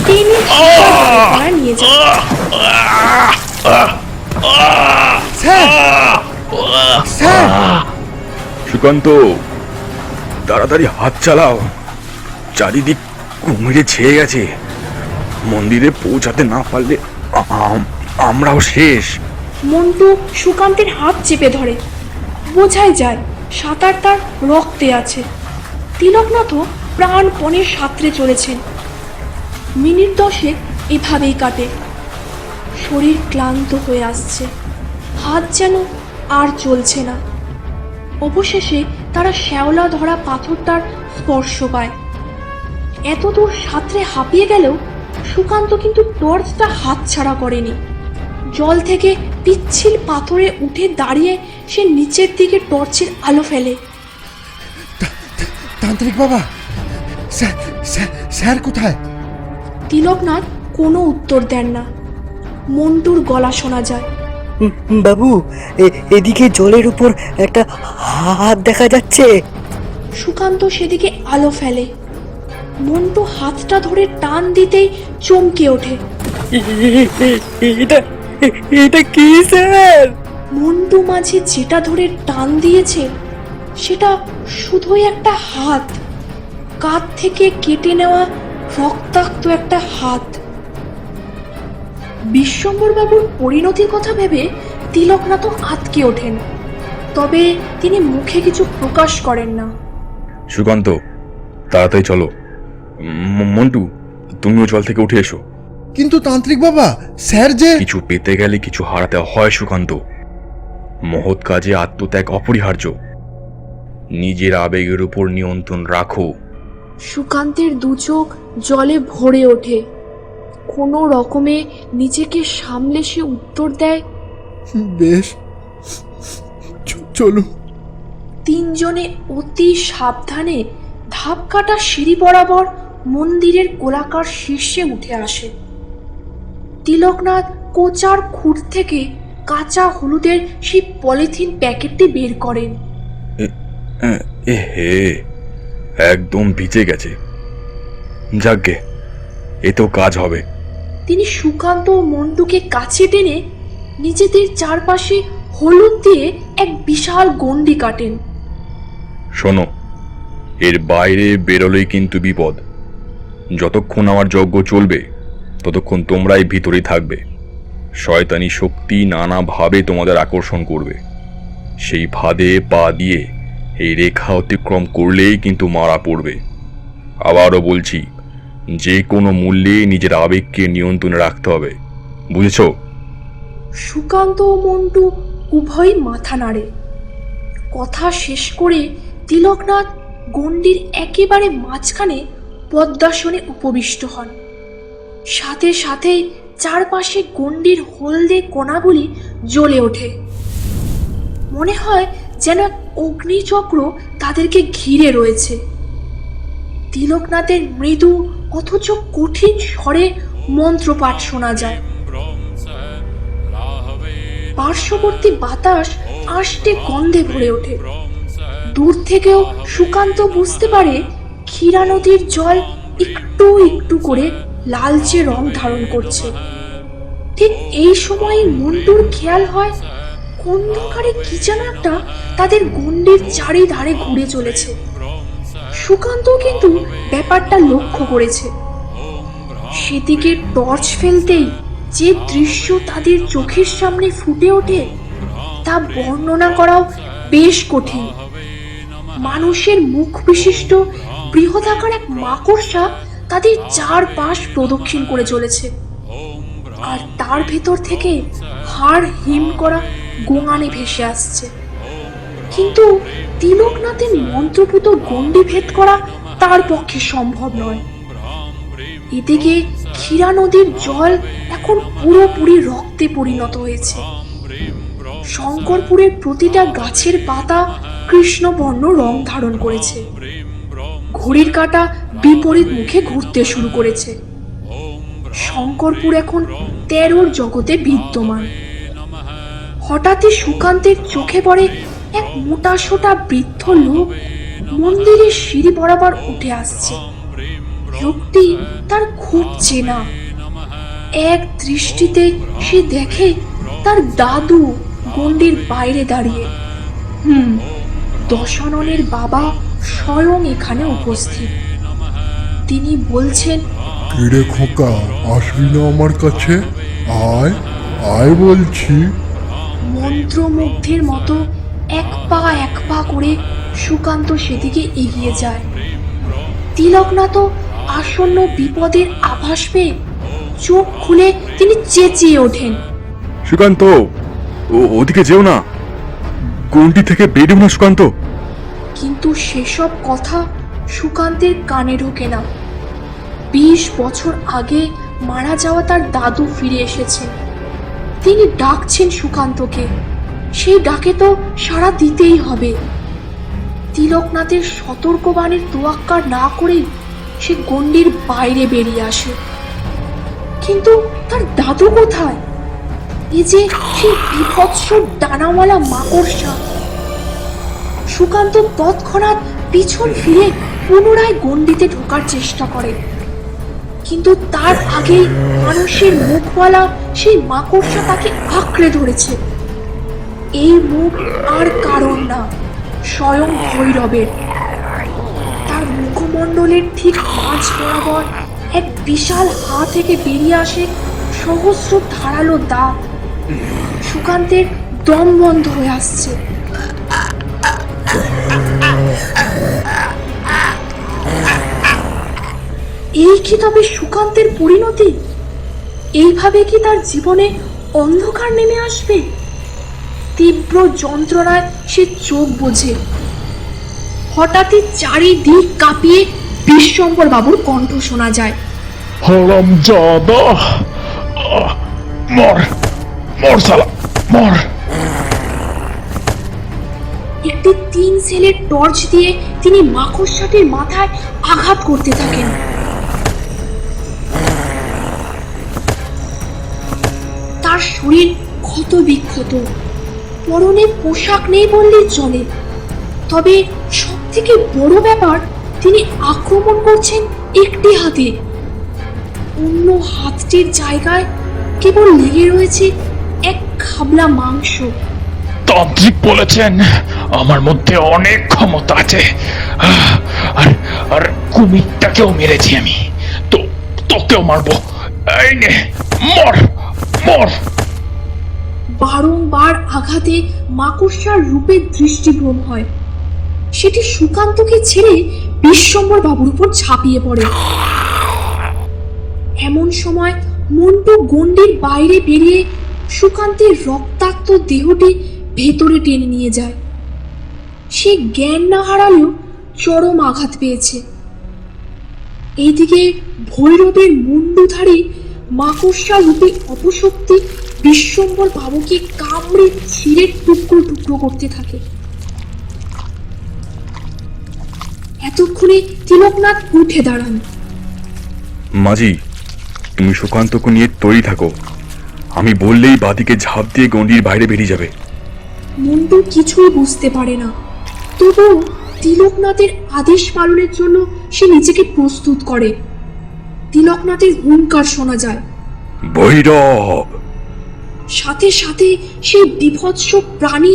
টেনে নিয়ে যায়। সুকান্ত, তাড়াতাড়ি হাত চালাও, চারিদিক কুমিরে ছেয়ে গেছে। মন্দিরে পৌঁছাতে না পারলে আমরাও শেষ। মন্টু সুকান্তের হাত চেপে ধরে। বোঝাই যায় সাঁতার তার রক্তে আছে। তিলকনাথও প্রাণপণে সাঁতরে চলেছেন। মিনিট 10 এভাবেই কাটে। শরীর ক্লান্ত হয়ে আসছে, হাত যেন আর চলছে না। অবশেষে তারা শ্যাওলা ধরা পাথরটার স্পর্শ পায়। এতদূর সাঁতরে হাঁপিয়ে গেলেও সুকান্ত কিন্তু টর্চটা হাতছাড়া করেনি। জল থেকে পিচ্ছিল পাথরে উঠে দাঁড়িয়ে সে নিচের দিকে টর্চের আলো ফেলে। তান্ত্রিক বাবা, স্যার কোথায়? তিলকনাথ কোনো উত্তর দেন না। মন্টুর গলা শোনা যায়। বাবু, এদিকে জলের উপর একটা হাত দেখা যাচ্ছে। সুকান্ত সেদিকে আলো ফেলে। মন্টু হাতটা ধরে টান দিতেই চমকে ওঠে। এটা কি স্যার? মন্টু মাঝি যেটা ধরে টান দিয়েছে সেটা শুধুই একটা হাত, কাঁধ থেকে কেটে নেওয়া রক্তাক্ত একটা হাত। বিশ্বম্বর বাবুর পরিণতির কথা ভেবে তিলকনাথ আটকে ওঠেন, তবে তিনি মুখে কিছু প্রকাশ করেন না। সুকান্ত, তাড়াতাড়ি চলো। মন্টু, তুমিও জল থেকে উঠে এসো। কিন্তু তান্ত্রিক বাবা, স্যার যে... কিছু পেতে গেলে কিছু হারাতে হয় সুকান্ত। মহৎ কাজে আত্মত্যাগ অপরিহার্য। নিজের আবেগের উপর নিয়ন্ত্রণ রাখো। সুকান্তের দু চোখ জলে ভরে ওঠে। কোনো রকমে নিজেকে সামলে সে উত্তর দেয়, বেশ, চলুন। তিনজনে অতি সাবধানে ধাপ কাটা সিঁড়ি বরাবর মন্দিরের গোলাকার শীর্ষে উঠে আসে। তিলকনাথ কোচার খুঁট থেকে কাঁচা হলুদের সেই পলিথিন প্যাকেটটি বের করেন। হে, একদম ভিজে গেছে। যাকগে, এতেও কাজ হবে। তিনি সুকান্ত ও মন্টুকে কাছে টেনে নিজেদের চারপাশে হলুদ দিয়ে এক বিশাল গণ্ডি কাটেন। শোনো, এর বাইরে বেরোলেই কিন্তু বিপদ। যতক্ষণ আমার যজ্ঞ চলবে ততক্ষণ তোমরাই ভিতরেই থাকবে। শয়তানি শক্তি নানাভাবে তোমাদের আকর্ষণ করবে। সেই ফাঁদে পা দিয়ে এই রেখা অতিক্রম করলেই কিন্তু মারা পড়বে। আবারও বলছি, যে কোনো মূল্যে নিজের আবেগকে নিয়ন্ত্রণে রাখতে হবে, বুঝেছো? সুকান্ত ও মন্টু উভয়ই মাথা নাড়ে। কথা শেষ করে তিলকনাথ গণ্ডির একেবারে মাঝখানে পদ্মাসনে উপবিষ্ট হন। সাথে সাথেই চারপাশে গণ্ডির হলদে কোণাগুলি জ্বলে ওঠে। মনে হয় যেন এক অগ্নিচক্র তাদেরকে ঘিরে রয়েছে। তিলকনাথের মৃদু অথচ কঠিন স্বরে মন্ত্রপাঠ শোনা যায়। পার্শ্ববর্তী বাতাস আষ্টে গন্ধে ভরে ওঠে। দূর থেকেও সুকান্ত বুঝতে পারে ক্ষীরা নদীর জল একটু একটু করে লালচে রং ধারণ করছে। ঠিক এই সময় মন্টুর খেয়াল হয় অন্ধকারে কি যেন একটা তাদের গণ্ডির চারিধারে ঘুরে চলেছে। সুকান্ত কিন্তু ব্যাপারটা লক্ষ্য করেছে। সেদিকে টর্চ ফেলতেই যে দৃশ্য তাদের চোখের সামনে ফুটে ওঠে তা বর্ণনা করাও বেশ কঠিন। মানুষের মুখ বিশিষ্ট বৃহদাকার এক মাকড়সা তাদের চারপাশ প্রদক্ষিণ করে চলেছে, আর তার ভেতর থেকে হাড় হিম করা গোঙানে ভেসে আসছে। কিন্তু তিলকনাথের মন্ত্রপুত গণ্ডি ভেদ করা তার পক্ষে সম্ভব নয়। এদিকে ক্ষীরা নদীর জল এখন পুরোপুরি রক্তে পরিণত হয়েছে। শঙ্করপুরের প্রতিটা গাছের পাতা কৃষ্ণবর্ণ রং ধারণ করেছে। ঘড়ির কাঁটা বিপরীত মুখে ঘুরতে শুরু করেছে। শঙ্করপুর এখন 13 জগতে বিদ্যমান। হঠাৎই সুকান্তের চোখে পড়ে এক মোটাসোটা বৃদ্ধ লোক মন্দিরের সিঁড়ি বরাবর উঠে আসছে। লোকটি তার খুব চেনা। এক দৃষ্টিতে সে দেখে তার দাদু গণ্ডির বাইরে দাঁড়িয়ে। দশাননের বাবা স্বয়ং এখানে উপস্থিত। তিনি বলছেন, কিরে খোকা, আসবি না আমার কাছে? আয় আয় বলছি। মন্ত্রমুগ্ধের মতো এক পা করে সুকান্ত সেদিকে এগিয়ে যায়। তিলকনাথ আসন্ন বিপদের আভাস পেয়ে চোখ খুলে তিনি চেঁচিয়ে ওঠেন, সুকান্ত, ওদিকে যেও না, গণ্ডি থেকে বেরিও না সুকান্ত। কিন্তু সেসব কথা সুকান্তের কানে ঢোকে না। 20 বছর আগে মারা যাওয়া তার দাদু ফিরে এসেছে। তিনি ডাকছেন সুকান্তকে। সেই ডাকে তো সাড়া দিতেই হবে। তিলকনাথের সতর্কবাণীর তোয়াক্কা না করেই সে গণ্ডির বাইরে বেরিয়ে আসে। কিন্তু তার দাদু কোথায়? এই যে সেই বিভৎস ডানাওয়ালা মাকড়সা। সুকান্ত তৎক্ষণাৎ পিছন ফিরে পুনরায় গণ্ডিতে ঢোকার চেষ্টা করে, কিন্তু তার আগেই মানুষের মুখওয়ালা সেই মাকড়সা তাকে আঁকড়ে ধরেছে। এই মুখ আর কারণ না, স্বয়ং ভৈরবের। তার মুখমণ্ডলের ঠিক মাঝ বরাবর এক বিশাল হাত থেকে বেরিয়ে আসে সহস্র ধারালো দাঁত। সুকান্তের দম বন্ধ হয়ে আসছে। এই কি তবে সুকান্তের পরিণতি? এইভাবে কি তার জীবনে অন্ধকার নেমে আসবে? তীব্র যন্ত্রণায় সে চোখ বোঝে। হঠাৎই চারিদিক কাঁপিয়ে বিশ্বম্বর বাবুর কণ্ঠ শোনা যায়, হারামজাদা, মর মর শালা মর। একটি 3 সেলের টর্চ দিয়ে তিনি মাকড়সাটির মাথায় আঘাত করতে থাকেন। তার শরীর ক্ষত বিক্ষত, পরনে পোশাক নেই বললেই চলে। তবে সব থেকে বড় ব্যাপার, তিনি আক্রমণ করছেন একটি হাতে। অন্য হাতটির জায়গায় কেবল লেগে রয়েছে এক খাবলা মাংস। তান্ত্রিক বলেছেন আমার মধ্যে অনেক ক্ষমতা আছে, আর কুমিরটাকেও মেরেছি আমি, তো তোকেও মারবো। এই নে, মর মর। বারংবার আঘাতে মাকড়সার রূপে দৃষ্টিভ্রম হয়। সেটি সুকান্তকে ছেড়ে বিশ্বম্বর বাবুর উপর ঝাঁপিয়ে পড়ে। এমন সময় মন্টু গণ্ডির বাইরে বেরিয়ে সুকান্তের রক্তাক্ত দেহটি ভেতরে টেনে নিয়ে যায়। সে জ্ঞান না হারালেও চরম আঘাত পেয়েছে। এইদিকে ভৈরবের মুন্ডুধারী মাকড়সা রূপে অপশক্তি বিশ্বম্বর বাবুকে কামড়ে ছিঁড়ে টুকরো টুকরো করতে থাকে। এতক্ষণে তিলকনাথ উঠে দাঁড়ান। মাঝি, তুমি সুকান্তকে নিয়ে তৈরি থাকো। আমি বললেই বাদিকে ঝাঁপ দিয়ে গণ্ডির বাইরে বেরিয়ে যাবে। মন্টু কিছুই বুঝতে পারে না, তবুও তিলকনাথের আদেশ পালনের জন্য সে নিজেকে প্রস্তুত করে। তিলকনাথের হুঙ্কার শোনা যায়, ভৈরব! সাথে সাথে সেই বিভৎস প্রাণী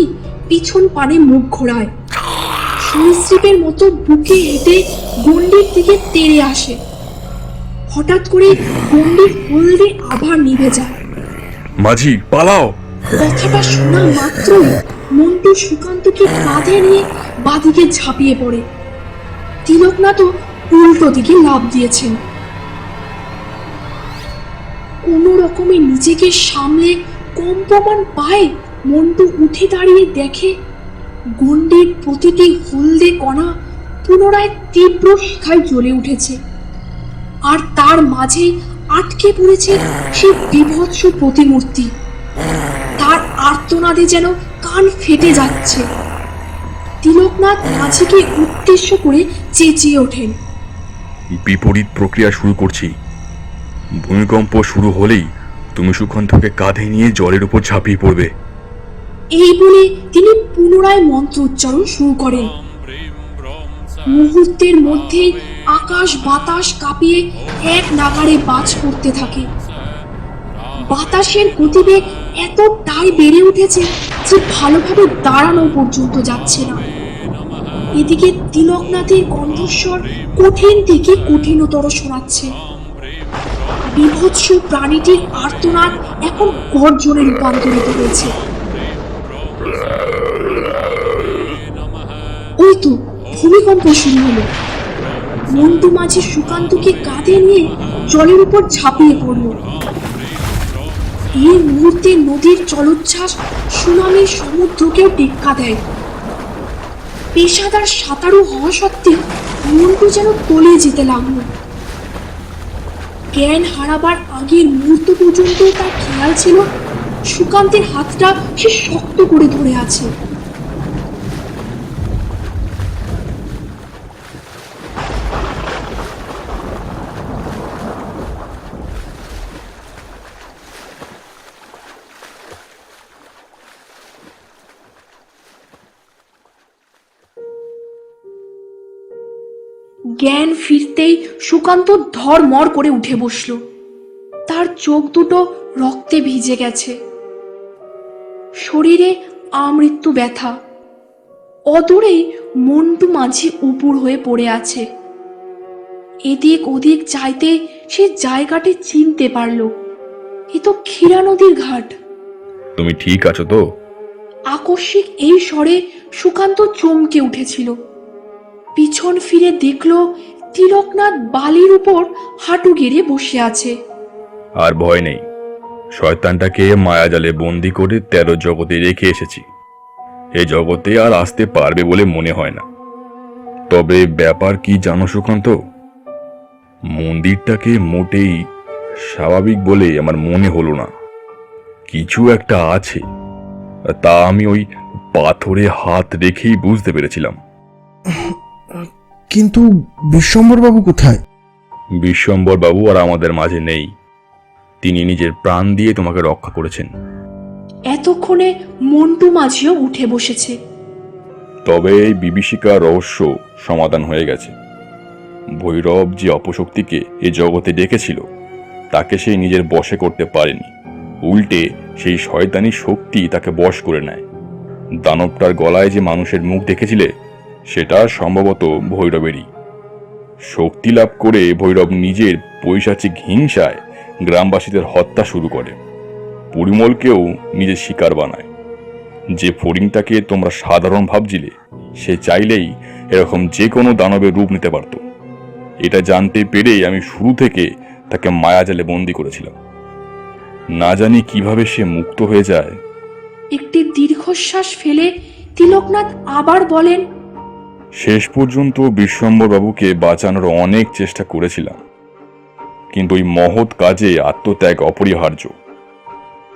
পিছন পানে মুখ ঘোরায়, সরীসৃপের মতো বুকে হেঁটে গণ্ডির দিকে তেড়ে আসে। হঠাৎ করে গণ্ডির হলদে আভা নিভে যায়। মাঝি, পালাও! কথাটা শোনা মাত্রই মন্টু সুকান্তকে কাঁধে নিয়ে বাদিকে ঝাঁপিয়ে পড়ে। তিলকনাথও উল্টো দিকে লাফ দিয়েছেন। কোনো রকমে নিজেকে সামলে কম্পমান পায়ে মন্টু উঠে দাঁড়িয়ে দেখে গণ্ডির প্রতিটি হলদে কণা পুনরায় তীব্র শিখায় জ্বলে উঠেছে, আর তার মাঝে আটকে পড়েছে সে বিভৎস প্রতিমূর্তি। তার আর্তনাদে যেন কান ফেটে যাচ্ছে। তিলকনাথ মাঝিকে উদ্দেশ্য করে চেঁচিয়ে ওঠেন, বিপরীত প্রক্রিয়া শুরু করছি। ভূমিকম্প শুরু হলেই তুমি সুকান্তকে কাঁধে নিয়ে জলের উপর ঝাঁপিয়ে পড়বে। এই বলে তিনি পুনরায় মন্ত্র উচ্চারণ শুরু করেন। মুহূর্তের মধ্যেই আকাশ বাতাস কাঁপিয়ে এক নাগাড়ে বাজ পড়তে থাকে। বাতাসের গতিবেগ এতটাই বেড়ে উঠেছে যে ভালোভাবে দাঁড়ানো পর্যন্ত যাচ্ছে না। এদিকে তিলকনাথের কণ্ঠস্বর কঠিন থেকে কঠিনতর শোনাচ্ছে। বিভৎস প্রাণীটির আর্তনাদ এখন গর্জনে রূপান্তরিত হয়েছে। ওই তো ভূমিকম্প শুরু হলো। মন্টু মাঝি সুকান্তকে কাঁধে নিয়ে জলের উপর ঝাঁপিয়ে পড়ল। এই মুহূর্তে নদীর জলোচ্ছ্বাস সুনামির সমুদ্রকেও টেক্কা দেয়। পেশাদার সাঁতারু হওয়া সত্ত্বেও মন্টু যেন তলিয়ে যেতে লাগলো। জ্ঞান হারাবার আগের মুহূর্ত পর্যন্ত তার খেয়াল ছিল সুকান্তের হাতটা সে শক্ত করে ধরে আছে। জ্ঞান ফিরতেই সুকান্ত ধড়মড় করে উঠে বসল। তার চোখ দুটো রক্তে ভিজে গেছে, শরীরে আমৃত্যু ব্যথা। অদূরেই মন্টু মাঝি উপুর হয়ে পড়ে আছে। এদিক ওদিক চাইতে সে জায়গাটি চিনতে পারল। এ তো ক্ষীরা নদীর ঘাট। তুমি ঠিক আছো তো? আকস্মিক এই স্বরে সুকান্ত চমকে উঠেছিল। পিছন ফিরে দেখল তিলকনাথ বালির উপর হাঁটু গেড়ে বসে আছে। আর ভয় নেই, শয়তানটাকে মায়াজালে বন্দি করে 13 জগতে রেখে এসেছি। এই জগতে আর আসতে পারবে বলে মনে হয় না। তবে ব্যাপার কি জানো সুকান্ত? মন্দিরটাকে মোটেই স্বাভাবিক বলে আমার মনে হলো না। কিছু একটা আছে, তা আমি ওই পাথরে হাত রেখেই বুঝতে পেরেছিলাম। কিন্তু বিশ্বম্বরবাবু কোথায়? বিশ্বম্বর বাবু আর আমাদের মাঝে নেই। তিনি নিজের প্রাণ দিয়ে তোমাকে রক্ষা করেছেন। এতক্ষণে মন্টু মাঝিও উঠে বসেছে। তবে এই বিভীষিকার রহস্য সমাধান হয়ে গেছে। ভৈরব যে অপশক্তিকে এ জগতে ডেকেছিল তাকে সে নিজের বশে করতে পারেনি। উল্টে সেই শয়তানি শক্তি তাকে বশ করে নেয়। দানবটার গলায় যে মানুষের মুখ দেখেছিলে সেটা সম্ভবত ভৈরবেরই। শক্তি লাভ করে ভৈরব নিজের পৈশাচিক হিংসায় গ্রামবাসীদের হত্যা শুরু করে। পরিমলকেও নিজের শিকার বানায়। যে ফড়িংটাকে তোমরা সাধারণ ভাবছিলে সে চাইলেই এরকম যে কোনো দানবের রূপ নিতে পারত। এটা জানতে পেরেই আমি শুরু থেকে তাকে মায়াজালে বন্দি করেছিলাম। না জানি কিভাবে সে মুক্ত হয়ে যায়। একটি দীর্ঘশ্বাস ফেলে তিলকনাথ আবার বলেন, শেষ পর্যন্ত বিশ্বম্বর বাবুকে বাঁচানোর অনেক চেষ্টা করেছিলাম, কিন্তু ওই মহৎ কাজে আত্মত্যাগ অপরিহার্য।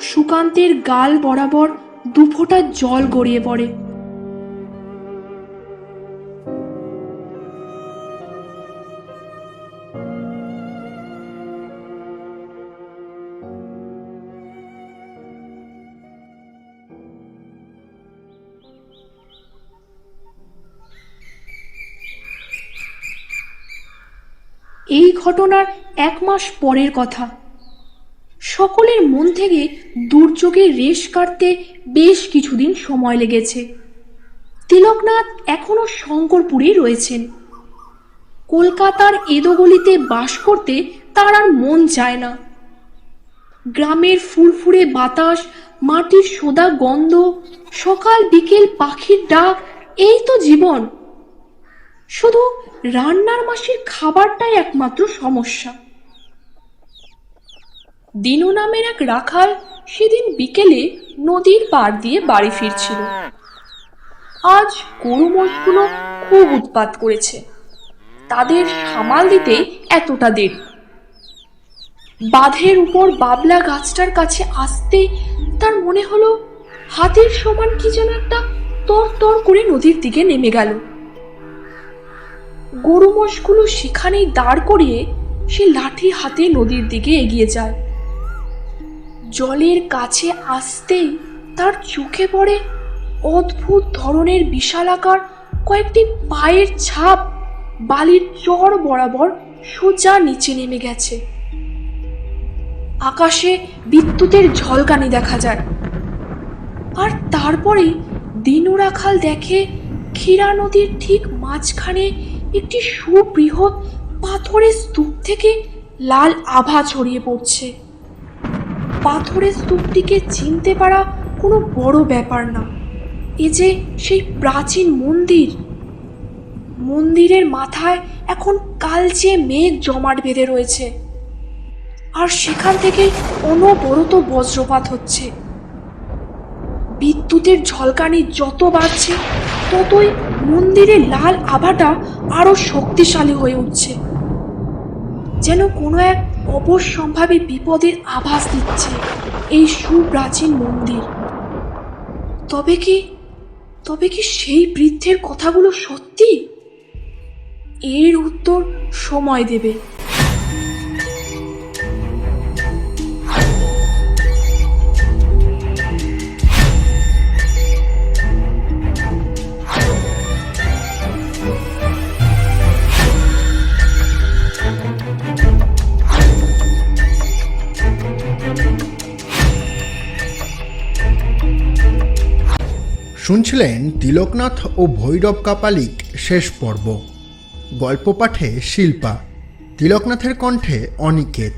সুকান্তের গাল বরাবর দুফোঁটা জল গড়িয়ে পড়ে। এই ঘটনার 1 মাস পরের কথা। সকলের মন থেকে দুর্যোগের রেশ কাটতে বেশ কিছুদিন সময় লেগেছে। তিলকনাথ এখনো শঙ্করপুরেই রয়েছেন। কলকাতার এদোগলিতে বাস করতে তার আর মন চায় না। গ্রামের ফুরফুরে বাতাস, মাটির সোদা গন্ধ, সকাল বিকেল পাখির ডাক, এই তো জীবন। শুধু রান্নার মাসির খাবারটাই একমাত্র সমস্যা। দিনু নামের এক রাখাল সেদিন বিকেলে নদীর পাড় দিয়ে বাড়ি ফিরছিল। আজ গরু মোষগুলো খুব উৎপাত করেছে, তাদের সামাল দিতে এতটা দেরি। বাঁধের উপর বাবলা গাছটার কাছে আসতেই তার মনে হলো হাতের সমান কি যেন একটা তর তর করে নদীর দিকে নেমে গেল। গরু মোষগুলো সেখানেই দাঁড় করিয়ে সে লাঠি হাতে নদীর দিকে এগিয়ে যায়। জলের কাছে আসতেই তার চোখে পড়ে অদ্ভুত ধরনের বিশালাকার কয়েকটি পায়ের ছাপ বালির চর বরাবর সোজা নিচে নেমে গেছে। আকাশে বিদ্যুতের ঝলকানি দেখা যায়। আর তারপরে দিনু রাখাল দেখে ক্ষীরা নদীর ঠিক মাঝখানে একটি সুবৃহৎ পাথরের স্তূপ থেকে লাল আভা ছড়িয়ে পড়ছে। পাথরের স্তূপটিকে চিনতে পারা কোনো বড় ব্যাপার না। এ যে সেই প্রাচীন মন্দির। মন্দিরের মাথায় এখন কালচে মেঘ জমাট বেঁধে রয়েছে, আর সেখান থেকে অনবরত বজ্রপাত হচ্ছে। বিদ্যুতের ঝলকানি যত বাড়ছে ততই মন্দিরের লাল আভাটা আরো শক্তিশালী হয়ে উঠছে, যেন কোনো এক অবশ্যম্ভাবী বিপদের আভাস দিচ্ছে এই সুপ্রাচীন মন্দির। তবে কি সেই বৃদ্ধের কথাগুলো সত্যি? এর উত্তর সময় দেবে। শুনছিলেন তিলকনাথ ও ভৈরব কাপালিক শেষ পর্ব। গল্প পাঠে শিল্পা, তিলকনাথের কণ্ঠে অনিকেত,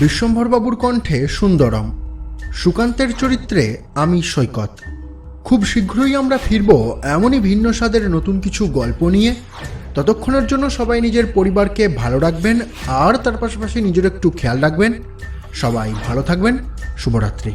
বিশ্বম্ভরবাবুর কণ্ঠে সুন্দরম, সুকান্তের চরিত্রে আমি সৈকত। খুব শীঘ্রই আমরা ফিরব এমনই ভিন্ন স্বাদের নতুন কিছু গল্প নিয়ে। ততক্ষণের জন্য সবাই নিজের পরিবারকে ভালো রাখবেন, আর তার পাশাপাশি নিজের একটু খেয়াল রাখবেন। সবাই ভালো থাকবেন। শুভরাত্রি।